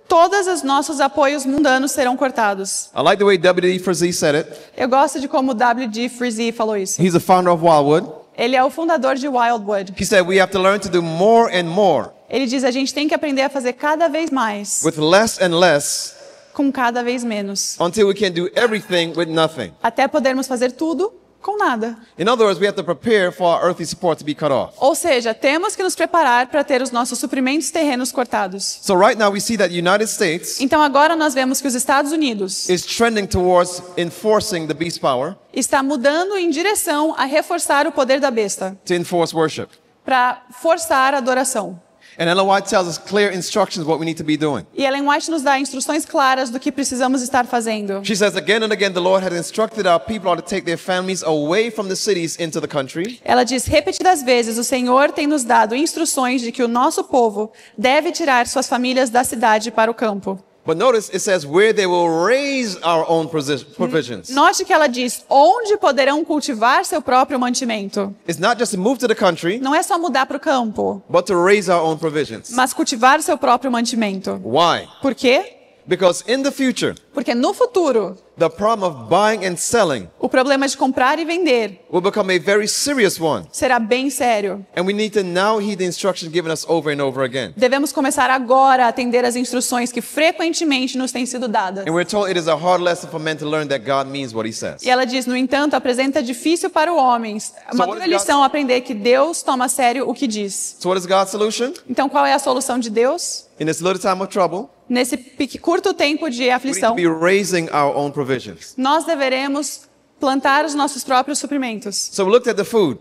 todos os nossos apoios mundanos serão cortados. I like the way W.D. Frazee said it. Eu gosto de como W.D. Frazee falou isso. He's the founder of Wildwood. Ele é o fundador de Wildwood. He said we have to learn to do more and more Ele diz a gente tem que aprender a fazer cada vez mais with less and less com cada vez menos, until we can do everything with nothing. até podermos fazer tudo com nada. In other words, we have to prepare for our earthly support to be cut off. Ou seja, temos que nos preparar para ter os nossos suprimentos terrenos cortados. So right now we see that the United States Então agora nós vemos que os Estados Unidos is trending towards enforcing the beast power está mudando em direção a reforçar o poder da besta, to enforce worship. para forçar a adoração. And Ellen White tells us clear instructions what we need to be doing. E Ellen White nos dá instruções claras do que precisamos estar fazendo. She says again and again the Lord has instructed our people how to take their families away from the cities into the country. Ela diz repetidas vezes, o Senhor tem nos dado instruções de que o nosso povo deve tirar suas famílias da cidade para o campo. But notice it says where they will raise our own provisions. Note que ela diz onde poderão cultivar seu próprio mantimento. It's not just to move to the country, Não é só mudar para o campo, but to raise our own provisions. mas cultivar seu próprio mantimento. Why? Por quê? Because in the future, Porque no futuro, the problem of buying and selling o problema de comprar e vender will become a very serious one. será bem sério. And we need to now heed the instructions given us over and over again. Devemos começar agora a atender as instruções que frequentemente nos têm sido dadas. And we're told it is a hard lesson for men to learn that God means what he says. E ela diz, no entanto, apresenta difícil para o homem. Uma what dura is lição aprender que Deus toma a sério o que diz. So what is God's solution? Então, qual é a solução de Deus? In this little time of trouble, Nesse curto tempo de we need to aflição, be raising our own provisions. nós deveremos plantar os nossos próprios suprimentos. So we looked at the food.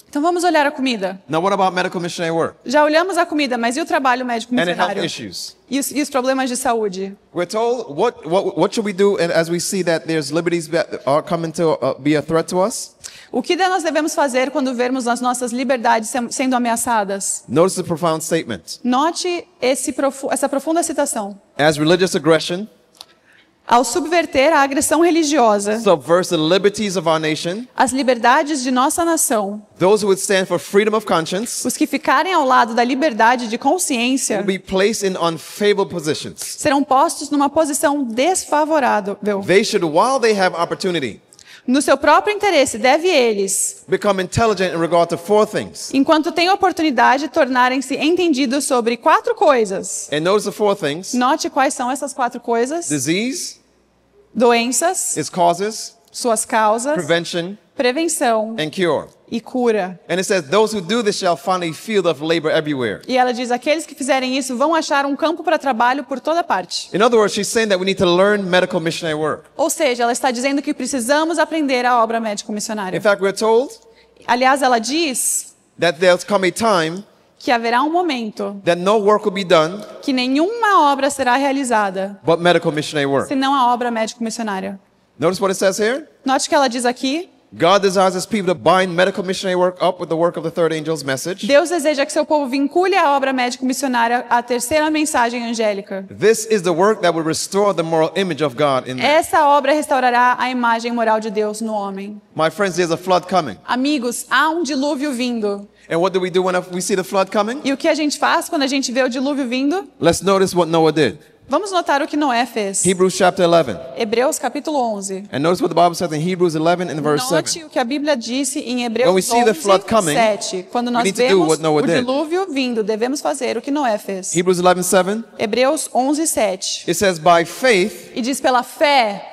Então, vamos olhar a comida. Now what about medical missionary work Já olhamos a comida, mas e o trabalho médico and in health missionário? issues? E os problemas de saúde? We're told what should we do as we see that there's liberties that are coming to be a threat to us? O que nós devemos fazer quando vermos as nossas liberdades sendo ameaçadas? Notice the profound statement. Note essa profunda citação. As religious aggression Ao subverter a agressão religiosa, subverts the liberties of our nation, as liberdades de nossa nação, those who would stand for freedom of conscience os que ficarem ao lado da liberdade de consciência will be placed in unfavorable positions. serão postos numa posição desfavorável. They should, while they have opportunity, No seu próprio interesse, deve eles, become intelligent in regard to 4 things. enquanto têm oportunidade, tornarem-se entendidos sobre 4 coisas. And notice the 4 things. Note quais são essas 4 coisas: Disease, doenças, its causes, suas causas, prevention, prevenção and cure. e cura. And it says, those who do this shall find a field of labor everywhere. E ela diz, aqueles que fizerem isso vão achar um campo para trabalho por toda parte. In other words, she's saying that we need to learn medical missionary work. Ou seja, ela está dizendo que precisamos aprender a obra In médico-missionária. fact, we're told Aliás, ela diz that there'll come a time que haverá um momento that no work will be done que nenhuma obra será realizada, but medical missionary work. senão a obra médico-missionária. Notice what it says here? Note que ela diz aqui, God desires his people to bind medical missionary work up with the work of the third angel's message. Deus deseja que seu povo vincule a obra médico-missionária à terceira mensagem angélica. This is the work that will restore the moral image of God in man. Essa obra restaurará a imagem moral de Deus no homem. My friends, there's a flood coming. Amigos, há um dilúvio vindo. And what do we do when we see the flood coming? E o que a gente faz quando a gente vê o dilúvio vindo? Let's notice what Noah did. Vamos notar o que Noé fez. Hebrews chapter 11. Hebreus capítulo 11. And notice what the Bible says in Hebrews 11 and verse Note 7. o que a Bíblia disse em When we Hebreus see the flood 11, coming, 7. Quando nós need to do vemos what Noah o did. dilúvio vindo, devemos fazer o que Noé fez. Hebrews 11, 7. Hebreus 11, 7. It says, by faith, E diz, pela fé,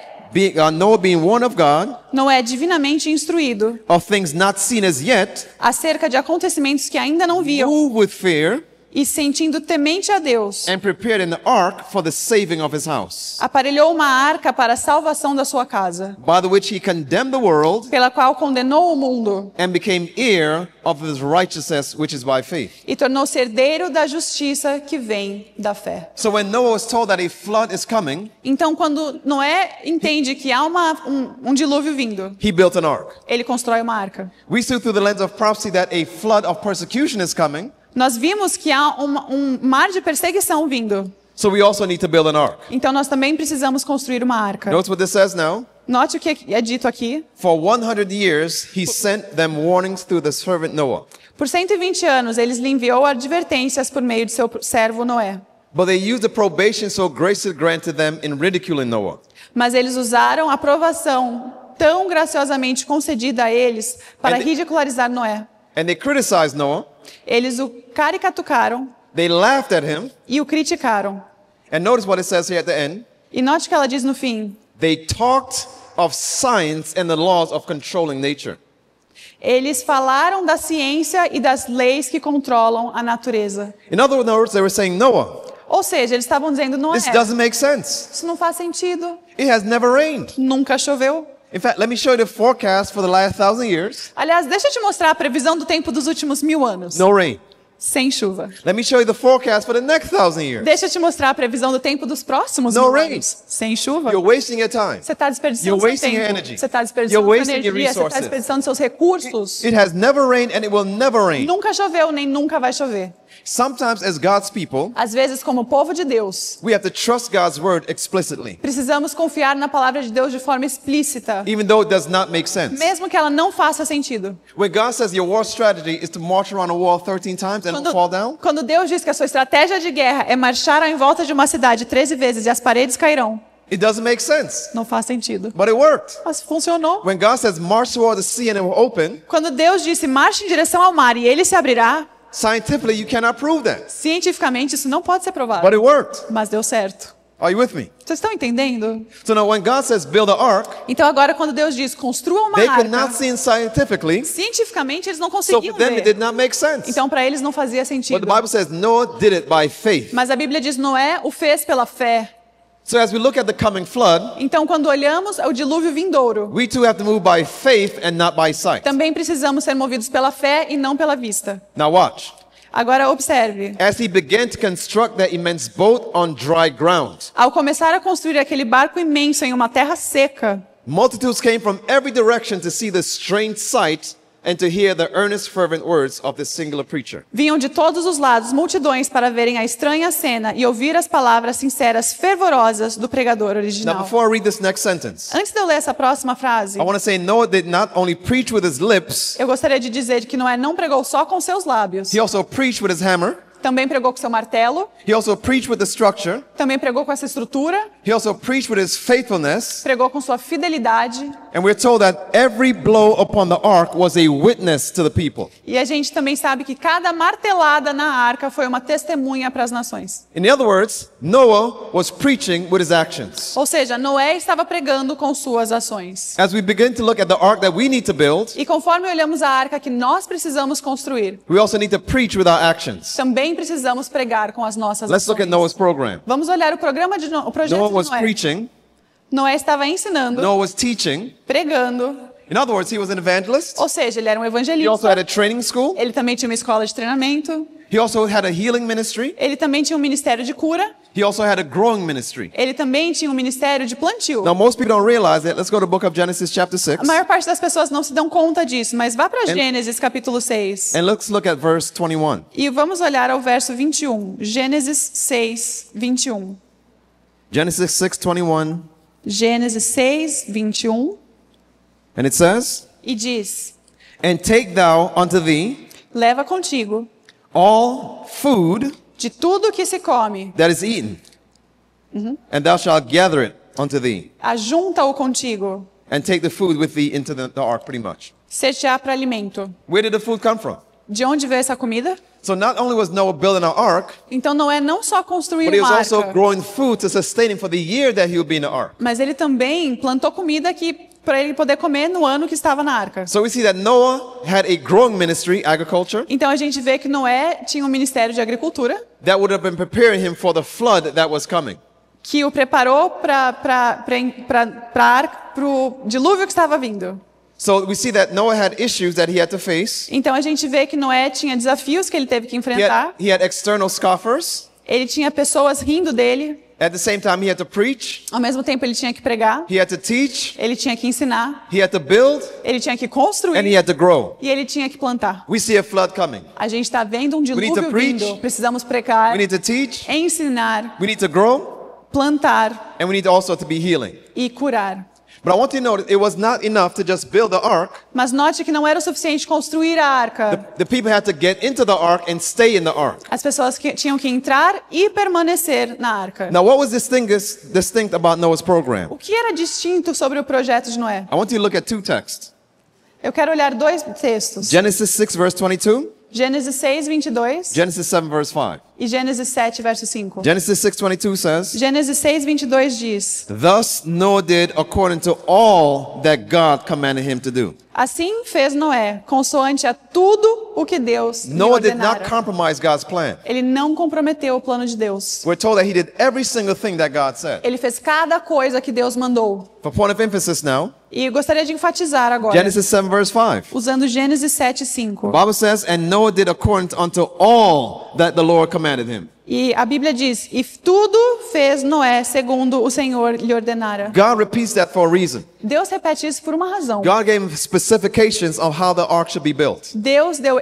Noah being warned of God, Noé divinamente instruído of things not seen as yet, acerca de acontecimentos que ainda não viam, moved with fear, e sentindo temente a Deus, and prepared an ark for the saving of his house, aparelhou uma arca para a salvação da sua casa, by the which he condemned the world, pela qual condenou o mundo and became heir of his righteousness, which is by faith. e tornou-se herdeiro da justiça que vem da fé. So when Noah was told that a flood is coming, Então, quando Noé entende que há um dilúvio vindo, he built an ark. ele constrói uma arca. We see through the lens of prophecy that a flood of persecution is coming, Nós vimos que há um mar de perseguição vindo. so we also need to build an ark. Então, nós também precisamos construir uma arca. Notice what this says now. Note o que é dito aqui. For 100 years he sent them warnings through the servant Noah. Por 120 anos, eles lhe enviou advertências por meio de seu servo Noé. But they used the probation so grace granted them in ridiculing Noah. Mas eles usaram a aprovação tão graciosamente concedida a eles para And- ridicularizar Noé. And they criticized Noah. Eles o caricatucaram They laughed at him. e o criticaram. And notice what it says here at the end. E note o que ela diz no fim. They talked of science and the laws of controlling nature. Eles falaram da ciência e das leis que controlam a natureza. In other words, they were saying, Noah, Ou seja, eles estavam dizendo, Noé, this doesn't make sense. isso não faz sentido. It has never rained. Nunca choveu. In fact, let me show you the forecast for the last 1,000 years. Aliás, deixa eu te mostrar a previsão do tempo dos últimos 1000 anos. No rain. Sem chuva. Let me show you the forecast for the next 1,000 years. Deixa eu te mostrar a previsão do tempo dos próximos No 1000 rain. anos. Sem chuva. You're wasting your time. Você está desperdiçando You're seu wasting your tempo. energy. Você está desperdiçando You're sua wasting your energia. Você está resources. desperdiçando seus recursos. It has never rained and it will never rain. Nunca choveu, nem nunca vai chover. Sometimes as God's people, Às vezes, como povo de Deus, we have to trust God's word explicitly, precisamos confiar na palavra de Deus de forma explícita, even though it does not make sense. mesmo que ela não faça sentido. When God says your war strategy is to march around a wall 13 times and not fall down, Quando Deus diz que a sua estratégia de guerra é marchar em volta de uma cidade 13 vezes e as paredes cairão, it doesn't make sense. não faz sentido. But it worked. Mas funcionou. When God says march toward the sea and it will open, Quando Deus disse marche em direção ao mar e ele se abrirá, scientifically you cannot prove that. cientificamente isso não pode ser provado. But it worked. Mas deu certo. Are you with me? Vocês estão entendendo? So now when God says build an ark, Então agora quando Deus diz construa uma they could not arca, see it scientifically, cientificamente eles não so conseguiam for them it ver. did not make sense. Então para eles não fazia But sentido. the Bible says Noah did it by faith. Mas a Bíblia diz Noé o fez pela fé. So as we look at the coming flood, Então quando olhamos o dilúvio vindouro, we too have to move by faith and not by sight. também precisamos ser movidos pela fé e não pela vista. Now watch. Agora observe. As he began to construct that immense boat on dry ground, Ao começar a construir aquele barco imenso em uma terra seca, multitudes came from every direction to see the strange sight and to hear the earnest, fervent words of this singular preacher. vinham de todos os lados multidões para verem a estranha cena e ouvir as palavras sinceras, fervorosas do pregador Now, original. before I read this next sentence, Antes de eu ler essa próxima frase, I want to say Noah did not only preach with his lips, eu gostaria de dizer que Noé não pregou só com seus lábios, he also preached with his hammer, também pregou com seu martelo, he also preached with the structure, também pregou com essa estrutura, he also preached with his faithfulness, pregou com sua fidelidade, and we're told that every blow upon the ark was a witness to the people. e a gente também sabe que cada martelada na arca foi uma testemunha para as nações. In other words, Noah was preaching with his actions. Ou seja, Noé estava pregando com suas ações. As we begin to look at the ark that we need to build, E conforme olhamos a arca que nós precisamos construir, we also need to preach with our actions. também precisamos pregar com as nossas Let's look at ações. Noah's program. Vamos olhar o programa o projeto Noah de was Noé. preaching, Noé estava ensinando, Noah was teaching, pregando, In other words, he was an evangelist. Ou seja, ele era um He also evangelista. had a training school. Ele também tinha uma escola de treinamento. He also had a healing ministry. Ele também tinha um ministério de cura. He also had a growing ministry. Ele também tinha um ministério de plantio. Now, most people don't realize that. Let's go to the book of Genesis chapter 6. A maior parte das pessoas não se dão conta disso, mas vá para Gênesis capítulo 6. And let's look at verse 21. E vamos olhar ao verso 21. Gênesis 6, 21. Genesis 6:21. Gênesis 6, 21. And it says, E diz: "And take thou unto thee leva contigo all food de tudo que se come, that is eaten, and thou shalt gather it unto thee, ajunta-o contigo, and take the food with thee into the ark," pretty much. ser-te-á para alimento. Where did the food come from? De onde veio essa comida? So not only was Noah building an ark, Então Noé não só construiu but he was uma also arca, growing food to sustain him for the year that he would be in the ark. mas ele também plantou comida para ele poder comer no ano que estava na arca. So we see that Noah had a growing ministry, agriculture, Então a gente vê que Noé tinha um ministério de agricultura that would have been preparing him for the flood that was coming. que o preparou para o dilúvio que estava vindo. So we see that Noah had issues that he had to face. Então a gente vê que Noé tinha desafios que ele teve que enfrentar. He had external scoffers. Ele tinha pessoas rindo dele. At the same time, he had to preach. Ao mesmo tempo ele tinha que pregar. He had to teach. Ele tinha que ensinar. He had to build. Ele tinha que And he construir. had to grow. E ele tinha que plantar. We see a flood coming. A gente está vendo um need to dilúvio preach. vindo. Precisamos pregar, We need to teach. ensinar, We need to grow. plantar And we need also to be healing. e curar. But I want you to know that it was not enough to just build the ark. Mas note que não era o suficiente construir a arca. The people had to get into the ark and stay in the ark. As pessoas tinham que entrar e permanecer na arca. Now, what was distinct about Noah's program? O que era distinto sobre o projeto de Noé? I want you to look at two texts. Eu quero olhar dois textos. Genesis 6, verse 22. Gênesis 6, 22 Genesis 7, verse 5. e Gênesis 7, verso 5. Genesis 6:22 says, Gênesis 6, 22 diz: "Thus Noah did according to all that God commanded him to do." Assim fez Noé, consoante a tudo o que Deus lhe Noah did not ordenara. compromise God's plan. Ele não comprometeu o plano de Deus. We're told that he did every single thing that God said. Ele fez cada coisa que Deus mandou. For point of emphasis now, E eu gostaria de enfatizar agora, Genesis 7, verse 5. usando Gênesis 7, 5. The Bible says, "And Noah did according unto all that the Lord commanded him." E a Bíblia diz: e tudo fez Noé segundo o Senhor lhe ordenara. God repeats that for a reason. Deus repete isso por uma razão. God gave him specifications of how the ark should be built. Deus deu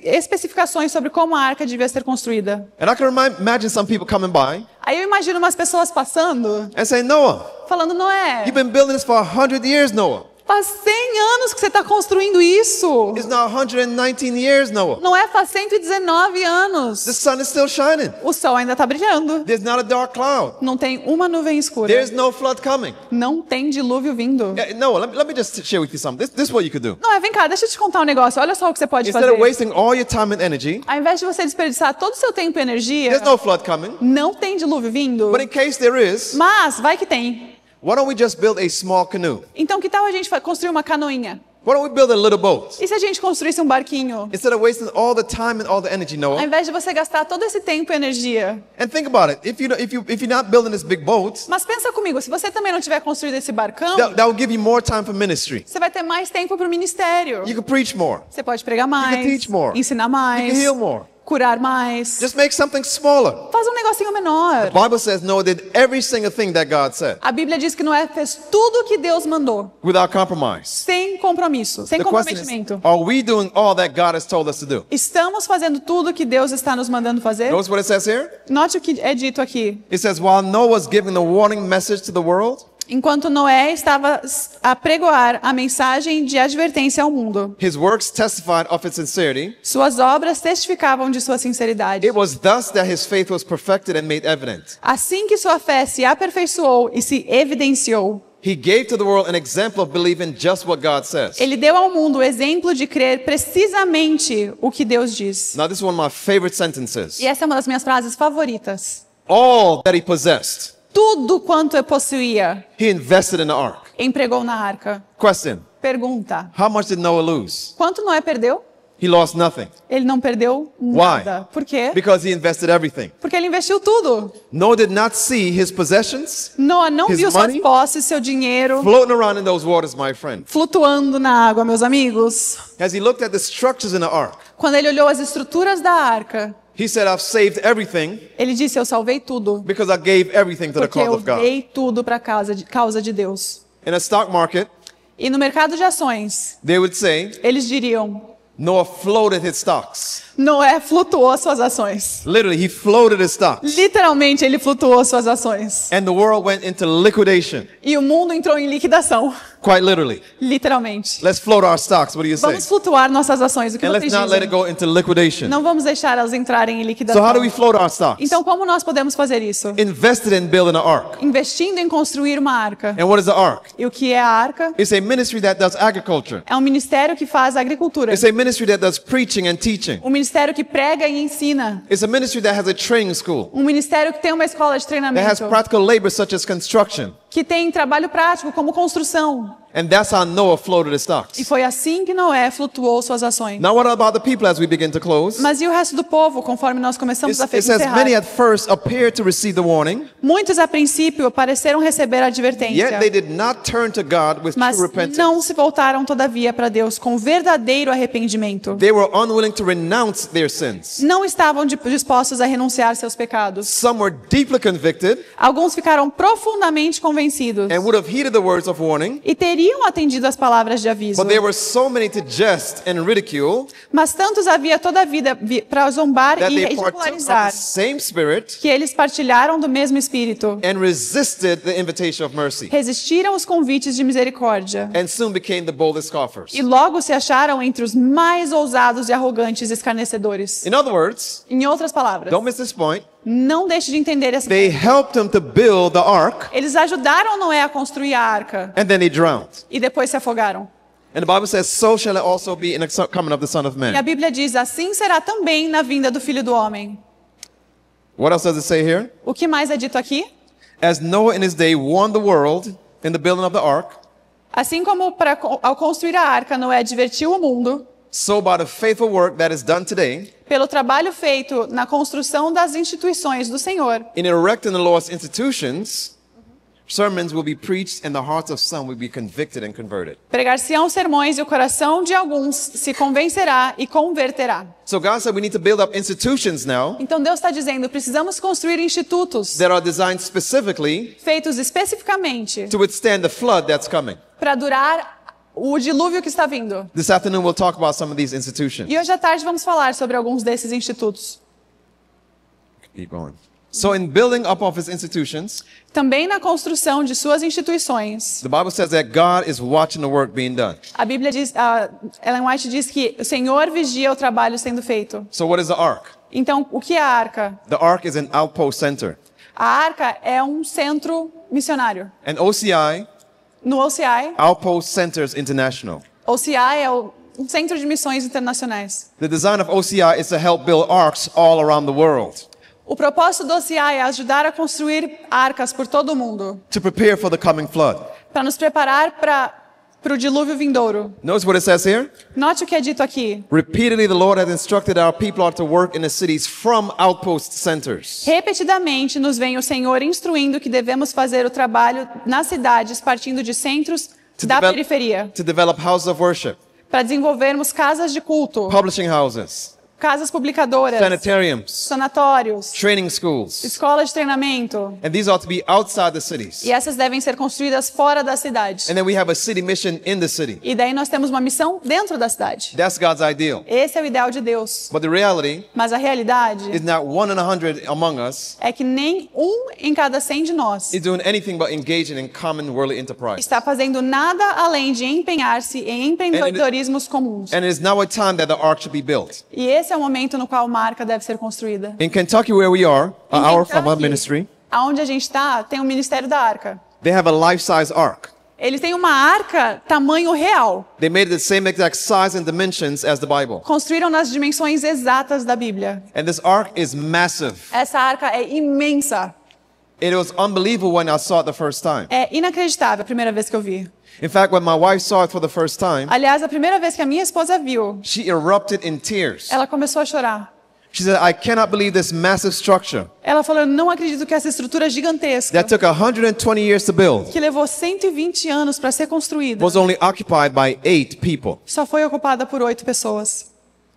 especificações sobre como a arca devia ser construída. And I can imagine some people coming by Aí eu imagino umas pessoas passando, and saying, "Noah, falando: Noé, you've been building this for 100 years, Noah. faz 100 anos que você está construindo isso. It's now 119 years, Noah. Noé, faz 119 The anos. sun is still shining. O sol ainda está brilhando. There's not a dark cloud. Não tem uma nuvem escura. There's no flood coming." Não tem dilúvio vindo. Noah, let me just share with you something. This is what you could do. Noé, vem cá, deixa eu te contar um negócio. Olha só o que você pode Instead of fazer. wasting all your time and energy, Ao invés de você desperdiçar todo o seu tempo e energia, there's no flood coming. não tem dilúvio vindo. But in case there is, Mas vai que tem. why don't we just build a small canoe? Então que tal a gente construir uma canoinha? Why don't we build a little boat? E se a gente construísse um barquinho? Instead of wasting all the time and all the energy, Ao Noah. invés de você gastar todo esse tempo e energia. And think about it. If you're not building this big boat, Mas pensa comigo, se você também não tiver construído esse barcão, that will give you more time for ministry. você vai ter mais tempo para o ministério. You can preach more. Você pode pregar mais, teach more. ensinar You mais, can heal more. curar mais. Just make something smaller. Faz um negocinho menor. The Bible says Noah did every single thing that God said A Bíblia diz que Noé fez tudo o que Deus mandou, without compromise. sem compromisso, sem The question is, comprometimento. are we doing all that God has told us to do? Estamos fazendo tudo o que Deus está nos mandando fazer? Notice what it says here? Note o que é dito aqui. It says, while Noah was giving the warning message to the world, Enquanto Noé estava a pregoar a mensagem de advertência ao mundo, his works testified of its sincerity. suas obras testificavam de sua sinceridade. It was thus that his faith was perfected and made evident. Assim que sua fé se aperfeiçoou e se evidenciou, He gave to the world an example of believing just what God says. ele deu ao mundo o exemplo de crer precisamente o que Deus diz. Now, this is one of my favorite sentences. E essa é uma das minhas frases favoritas. All that he possessed, Tudo quanto eu possuía, he invested in the ark. empregou na arca. Question: Pergunta: how much did Noah lose? quanto Noé perdeu? He lost nothing. Ele não perdeu nada. Por quê? Because he invested everything. Porque ele investiu tudo. Noah did not see his possessions Noah não His viu suas money? posses, seu dinheiro, floating around in those waters, my friend. flutuando na água, meus amigos. As he looked at the structures in the ark, Quando ele olhou as estruturas da arca, he said, I've saved everything ele disse, eu salvei tudo. because I gave everything to the Porque cause eu of God. dei tudo para a causa de Deus. In a stock market, E no mercado de ações, they would say, eles diriam, Noah floated his stocks. Noé flutuou suas ações. Literally, he floated his stocks. Literalmente, ele flutuou suas ações. And the world went into liquidation. E o mundo entrou em liquidação. Quite literally. Literalmente. Let's float our stocks. What do you say? Vamos flutuar nossas ações. O que And let's vocês not let it dizem? go into liquidation. Não vamos deixar elas entrarem em So liquidação. how do we float our stocks? Então, como nós podemos fazer isso? Invested in building an ark. Investindo em construir uma arca. And what is the ark? E o que é a arca? It's a ministry that does agriculture. É um ministério que faz agricultura. It's a ministry that does preaching and teaching. Um ministério que prega e ensina. It's a ministry that has a training school. Um ministério que tem uma escola de That has treinamento. practical labor such as construction. Que tem trabalho prático como construção. And that's how Noah floated his E stocks. foi assim que Noé flutuou suas ações. Now what about the people as we begin to close? Mas e o resto do povo, conforme nós começamos a It says encerrar? many at first appeared to receive the warning, Muitos a princípio pareceram receber a advertência, yet they did not turn to God with mas true repentance. não se voltaram todavia para Deus com verdadeiro arrependimento. They were unwilling to renounce their sins. Não estavam dispostos a renunciar seus pecados. Some were deeply convicted Alguns ficaram profundamente convencidos and would have heeded the words of warning, e teriam atendido as palavras de aviso. but there were so many to jest and ridicule Mas tantos havia toda a vida para zombar that e they partook of the ridicularizar same spirit que eles partilharam do mesmo espírito. and resisted the invitation of mercy, Resistiram os convites de misericórdia and soon became the boldest scoffers. e logo se acharam entre os mais ousados e arrogantes escarnecedores. In other words, Em outras palavras, don't miss this point, não deixe de entender essa. they helped him to build the ark, Eles ajudaram Noé a construir a arca and then they drowned. e depois se afogaram. And the Bible says, so shall it also be in the coming of the Son of E a Man. Bíblia diz, assim será também na vinda do Filho do Homem. What else does it say here? O que mais é dito aqui? As Noah in his day warned the world in the building of the ark, Assim como ao construir a arca, Noé advertiu o mundo, so by the faithful work that is done today, pelo trabalho feito na construção das instituições do Senhor, in erecting the Lord's institutions, sermons will be preached and the hearts of some will be convicted and converted. pregar-se-ão sermões e o coração de alguns se convencerá e converterá. So God said we need to build up institutions now Então Deus está dizendo, precisamos construir institutos that are designed specifically feitos especificamente to withstand the flood that's coming. para durar o dilúvio que está vindo. This afternoon we'll talk about some of these institutions. E hoje à tarde vamos falar sobre alguns desses institutos. Keep going. So in building up of his institutions, Também na construção de suas instituições. the Bible says that God is watching the work being done. A Bíblia diz, a Ellen White diz que o Senhor vigia o trabalho sendo feito. So what is the ark? Então, o que é a arca? The ark is an outpost center. A arca é um centro missionário. And OCI, No OCI, Outpost Centers International. OCI é um centro de missões internacionais. The design of OCI is to help build arks all around the world, O propósito do OCI é ajudar a construir arcas por todo o mundo, to prepare for the coming flood. para nos preparar para o dilúvio vindouro. Notice what it says here. Note o que é dito aqui. Repeatedly, the Lord has instructed our people are to work in the cities from outpost centers. Repetidamente nos vem o Senhor instruindo que devemos fazer o trabalho nas cidades partindo de centros da periferia, to develop houses of worship, para desenvolvermos casas de culto, publishing houses, casas publicadoras, sanitariums, sanatórios, training schools. escolas de treinamento. And these ought to be outside the cities. E essas devem ser construídas fora da cidade. And then we have a city mission in the city. E daí nós temos uma missão dentro da cidade. That's God's ideal. Esse é o ideal de Deus. But the reality Mas a realidade is not 1 in 100 among us é que nem em cada 100 de nós is doing anything but engaging in common worldly enterprise. está fazendo nada além de empenhar-se em empreendedorismos comuns. And it is now a time that the ark should be built. E esse é o momento no qual uma arca deve ser construída. In Kentucky, where we are, an Em hour from our Kentucky, ministry, aonde a gente está, tem o Ministério da Arca. they have a life-size ark. Eles têm uma arca tamanho real. They made it the same exact size and dimensions as the Bible. Construíram nas dimensões exatas da Bíblia. And this ark is massive. Essa arca é imensa. It was unbelievable when I saw it the first time. É inacreditável a primeira vez que eu vi. In fact, when my wife saw it for the first time, Aliás, a primeira vez que a minha esposa viu, she erupted in tears. ela começou a chorar. She said, I cannot believe this massive structure Ela falou, eu não acredito que essa estrutura gigantesca, that took 120 years to build que levou 120 anos para ser construída, was only occupied by 8 people. só foi ocupada por 8 pessoas.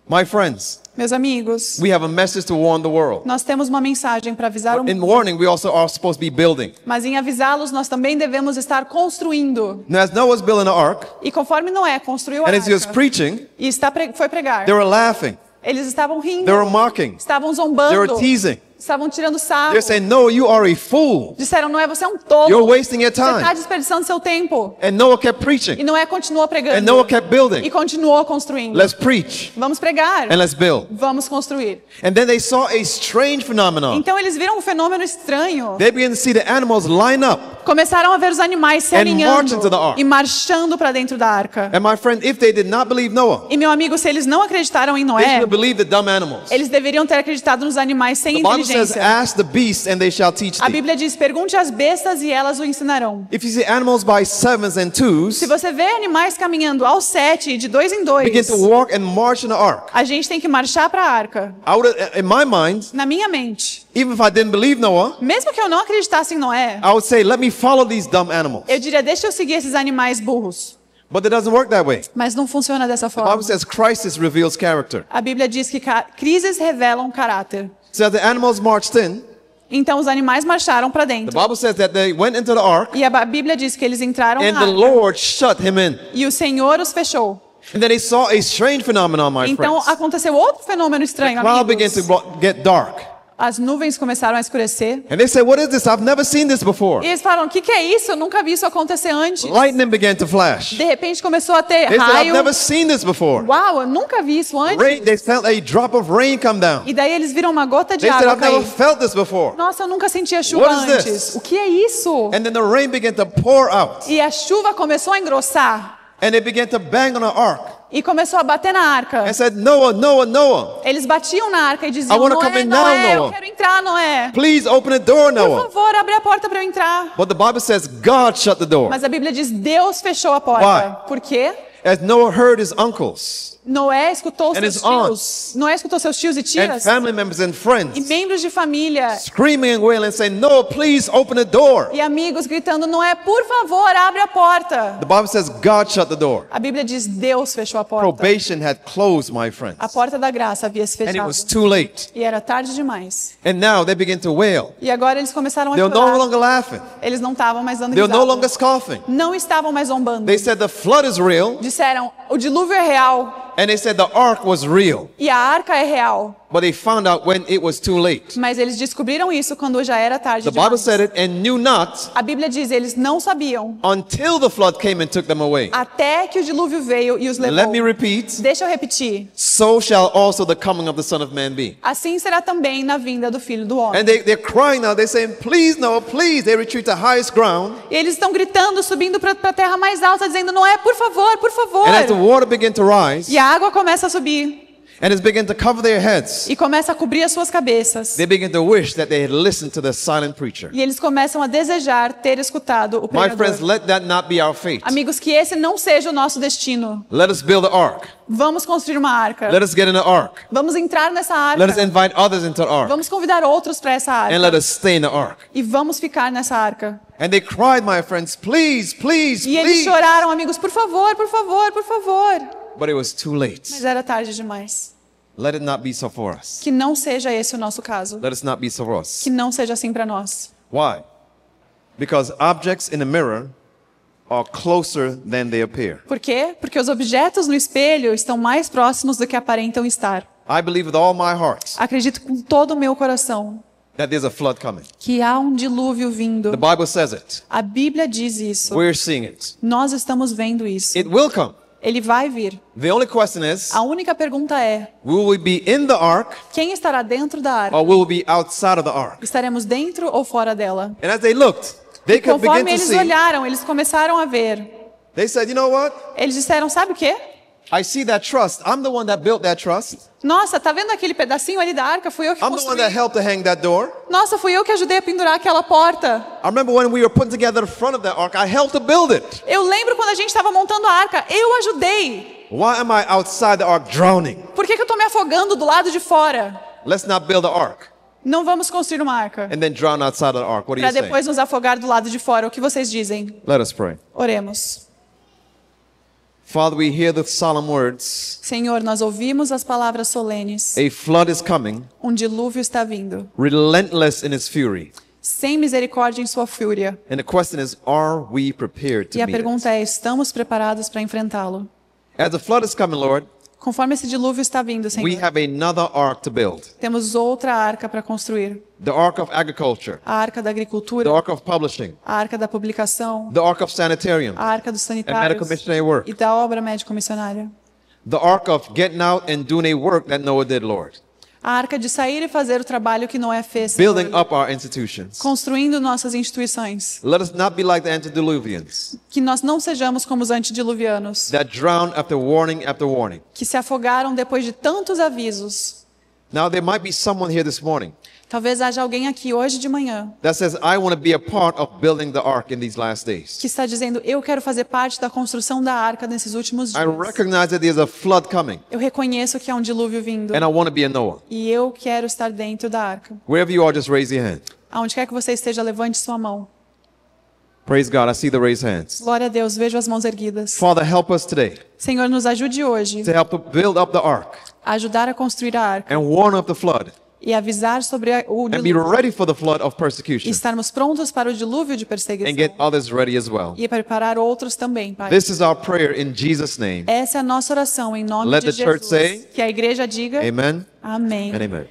My friends, Meus amigos, we have a message to warn the world. nós temos uma mensagem para avisar o In mundo. warning, we also are supposed to be building. Mas em avisá-los, nós também devemos estar construindo. Now, as Noah's building the ark, E conforme Noé construiu a and as he was arca preaching, e foi pregar, they were laughing, eles estavam rindo, they were mocking, estavam they zombando, were teasing. estavam tirando sarro. They're saying, Noah, you are a fool. Disseram, Noé, você é um tolo. You're wasting your Você está time. desperdiçando seu tempo. And Noah kept E preaching, Noé continuou pregando. and Noah kept E building. continuou construindo. Let's preach Vamos pregar. and let's build. Vamos construir. And then they saw a strange phenomenon. Então eles viram um fenômeno estranho. They began to see the animals line up. Começaram a ver os animais se And alinhando march into the ark. e marchando para dentro da arca. And my friend, if they did not believe Noah, E meu amigo, se eles não acreditaram em they Noé, should have believed the dumb animals. eles deveriam ter acreditado nos animais sem The Bible says, inteligência. ask the beasts and they shall teach A thee. Bíblia diz, pergunte às bestas e elas o ensinarão. If you see animals by sevens and twos, Se você vê animais caminhando aos 7, de 2 em 2, begin to walk and march in the ark. a gente tem que marchar para a arca. I would, in my mind, Na minha mente, even if I didn't believe Noah, mesmo que eu não acreditasse em Noé, I would say, let me follow these dumb animals. eu diria, deixa eu seguir esses animais burros. But it doesn't work that way. Mas não funciona dessa The forma. Bible says crisis reveals character. A Bíblia diz que crises revelam caráter. So the animals marched in. Então os animais marcharam para The dentro. Bible says that they went into the ark E a Bíblia diz que eles entraram and na the arca. Lord shut him in. E o Senhor os fechou. And then they saw a strange phenomenon, my Então friends. aconteceu outro fenômeno estranho, The cloud began amigos. to get dark. As nuvens começaram a escurecer. And they said, what is this? I've never seen this before. E eles falaram, o que é isso? Eu nunca vi isso acontecer antes. Lightning began to flash. De repente começou a ter They said, I've raio. never seen this before. Uau, eu nunca vi isso antes. Rain, they felt a drop of rain come down. E daí eles viram uma gota de They said, água I've never cair. felt this before. Nossa, eu nunca sentia chuva What is antes. this? O que é isso? And then the rain began to pour out. E a chuva começou a engrossar. And they began to bang on the ark. E começou a bater na arca. And said, Noah, Noah, Noah, Eles batiam na arca e I diziam, wanna Noé, come in now, Noé, eu Noah. quero entrar, Noé. please open the door, Por Noah. favor, abre a porta para eu entrar. But the Bible says God shut the door. Mas a Bíblia diz, Deus fechou a porta. Why? Por quê? As Noah heard his uncles Noé escutou And seus his tios. aunts. Noé escutou seus tios e and tias. family members and E friends membros de família. screaming and wailing, saying, Noah, please open the door. E amigos gritando, Noé, por favor, abre a porta. The Bible says God shut the door. A Bíblia diz, Deus fechou a porta. Probation had closed, my friends. A porta da graça havia se And it fechado. was too late. E era tarde demais. And now they begin to wail. E agora eles começaram a They're no chorar. longer laughing. Eles não estavam mais dando They're no risada. longer scoffing. Não estavam mais zombando. They said the flood is real. Disseram, o dilúvio é real And they said the ark was real. e a arca é real. But they found out when it was too late. Mas eles descobriram isso quando já era tarde The Bible demais. said it and knew not A Bíblia diz, eles não sabiam until the flood came and took them away. até que o dilúvio veio e os And let levou. me repeat, Deixa eu repetir. so shall also the coming of the Son of Man be. Assim será também na vinda do Filho do Homem. And they're crying now. They're saying, please, Noah, please. They retreat to highest ground. E eles estão gritando, subindo para a terra mais alta, dizendo, Noé, por favor, por favor. And as the water began to rise, E a água começa a subir and it began to cover their heads, e começa a cobrir as suas cabeças. they began to wish that they had listened to the silent preacher. E eles começam a desejar ter escutado o My friends, pregador. let that not be our fate. Amigos, que esse não seja o nosso destino. Let us build the ark. Vamos construir uma arca. Let us get in the ark. Vamos entrar nessa Let us arca. invite others into the ark. Vamos convidar outros para essa And let arca. us stay in the ark. E vamos ficar nessa arca. And they cried, my friends, please, please, E eles please. choraram, amigos, por favor, por favor, por favor. But it was too late. Mas era tarde demais. Let it not be so for us. Que não seja esse o nosso caso. Let us not be so for us. Que não seja assim para nós. Why? Because objects in a mirror are closer than they appear. Por quê? Porque os objetos no espelho estão mais próximos do que aparentam estar. I believe with all my heart Acredito com todo o meu coração that there's a flood coming. que há um dilúvio vindo. The Bible says it. A Bíblia diz isso. We're seeing it. Nós estamos vendo isso. It will come. Ele vai vir. The only question is, A única pergunta é: will we be in the ark quem estará dentro da arca? or will we be outside of the ark? Estaremos dentro ou fora dela? And as they looked, they could begin Conforme to eles see. olharam, eles começaram a ver. They said, you know what? Eles disseram: sabe o quê? I see that truss. I'm the one that built that truss. Nossa, tá vendo aquele pedacinho ali da arca? Fui eu que I'm the one that construí. helped to hang that door. Nossa, fui eu que ajudei a pendurar aquela porta. I remember when we were putting together the front of that ark, I helped to build it. Eu lembro quando a gente estava montando a arca, eu ajudei. Why am I outside the ark drowning? Por que eu tô me afogando do lado de fora? Let's not build the ark Não vamos construir uma arca and then drown outside of the ark. What do para you say? depois nos afogar do lado de fora. O que vocês dizem? Let us pray. Oremos. Father, we hear the solemn words. Senhor, nós ouvimos as palavras solenes. A flood is coming, Dilúvio está vindo, relentless in its fury. sem misericórdia em sua fúria. And the question is, are we prepared to E a meet it? pergunta é, estamos preparados para enfrentá-lo? As the flood is coming, Lord, Conforme esse dilúvio está vindo, we Senhor, have another ark to build. temos outra arca para construir. The ark of agriculture, A arca da the agricultura, ark of publishing, a arca da publicação, the ark of sanitarium, a arca dos and medical sanitários missionary work. e da obra médico-missionária. The ark of getting out and doing a work that Noah did, Lord. A arca de sair e fazer o trabalho que Noé fez, Senhor, Building up our institutions. construindo nossas instituições. Let us not be like the antediluvians Que nós não sejamos como os antediluvianos, that drown after warning, que se afogaram depois de tantos avisos. Now, there might be someone here this morning Talvez haja alguém aqui hoje de manhã that says, I want to be a part of building the ark in these last days. que está dizendo, eu quero fazer parte da construção da arca nesses últimos I dias. recognize that there's a flood coming, Eu reconheço que há dilúvio vindo and I want to be a Noah. e eu quero estar dentro da arca. Wherever you are, just raise your hand. Aonde quer que você esteja, levante sua mão. Praise God. I see the raised hands. Glória a Deus, vejo as mãos erguidas. Father, help us today Senhor, nos ajude hoje to help to build up the ark a ajudar a construir a arca and warn of the flood e avisar sobre o and be dilúvio. ready for the flood of E persecution estarmos prontos para o dilúvio de and perseguição get others ready as well. e preparar outros também, Pai. This is our prayer in Jesus' name. Essa é a nossa oração em nome Let de the church Jesus. say, Que a igreja diga Amen amém. and amen.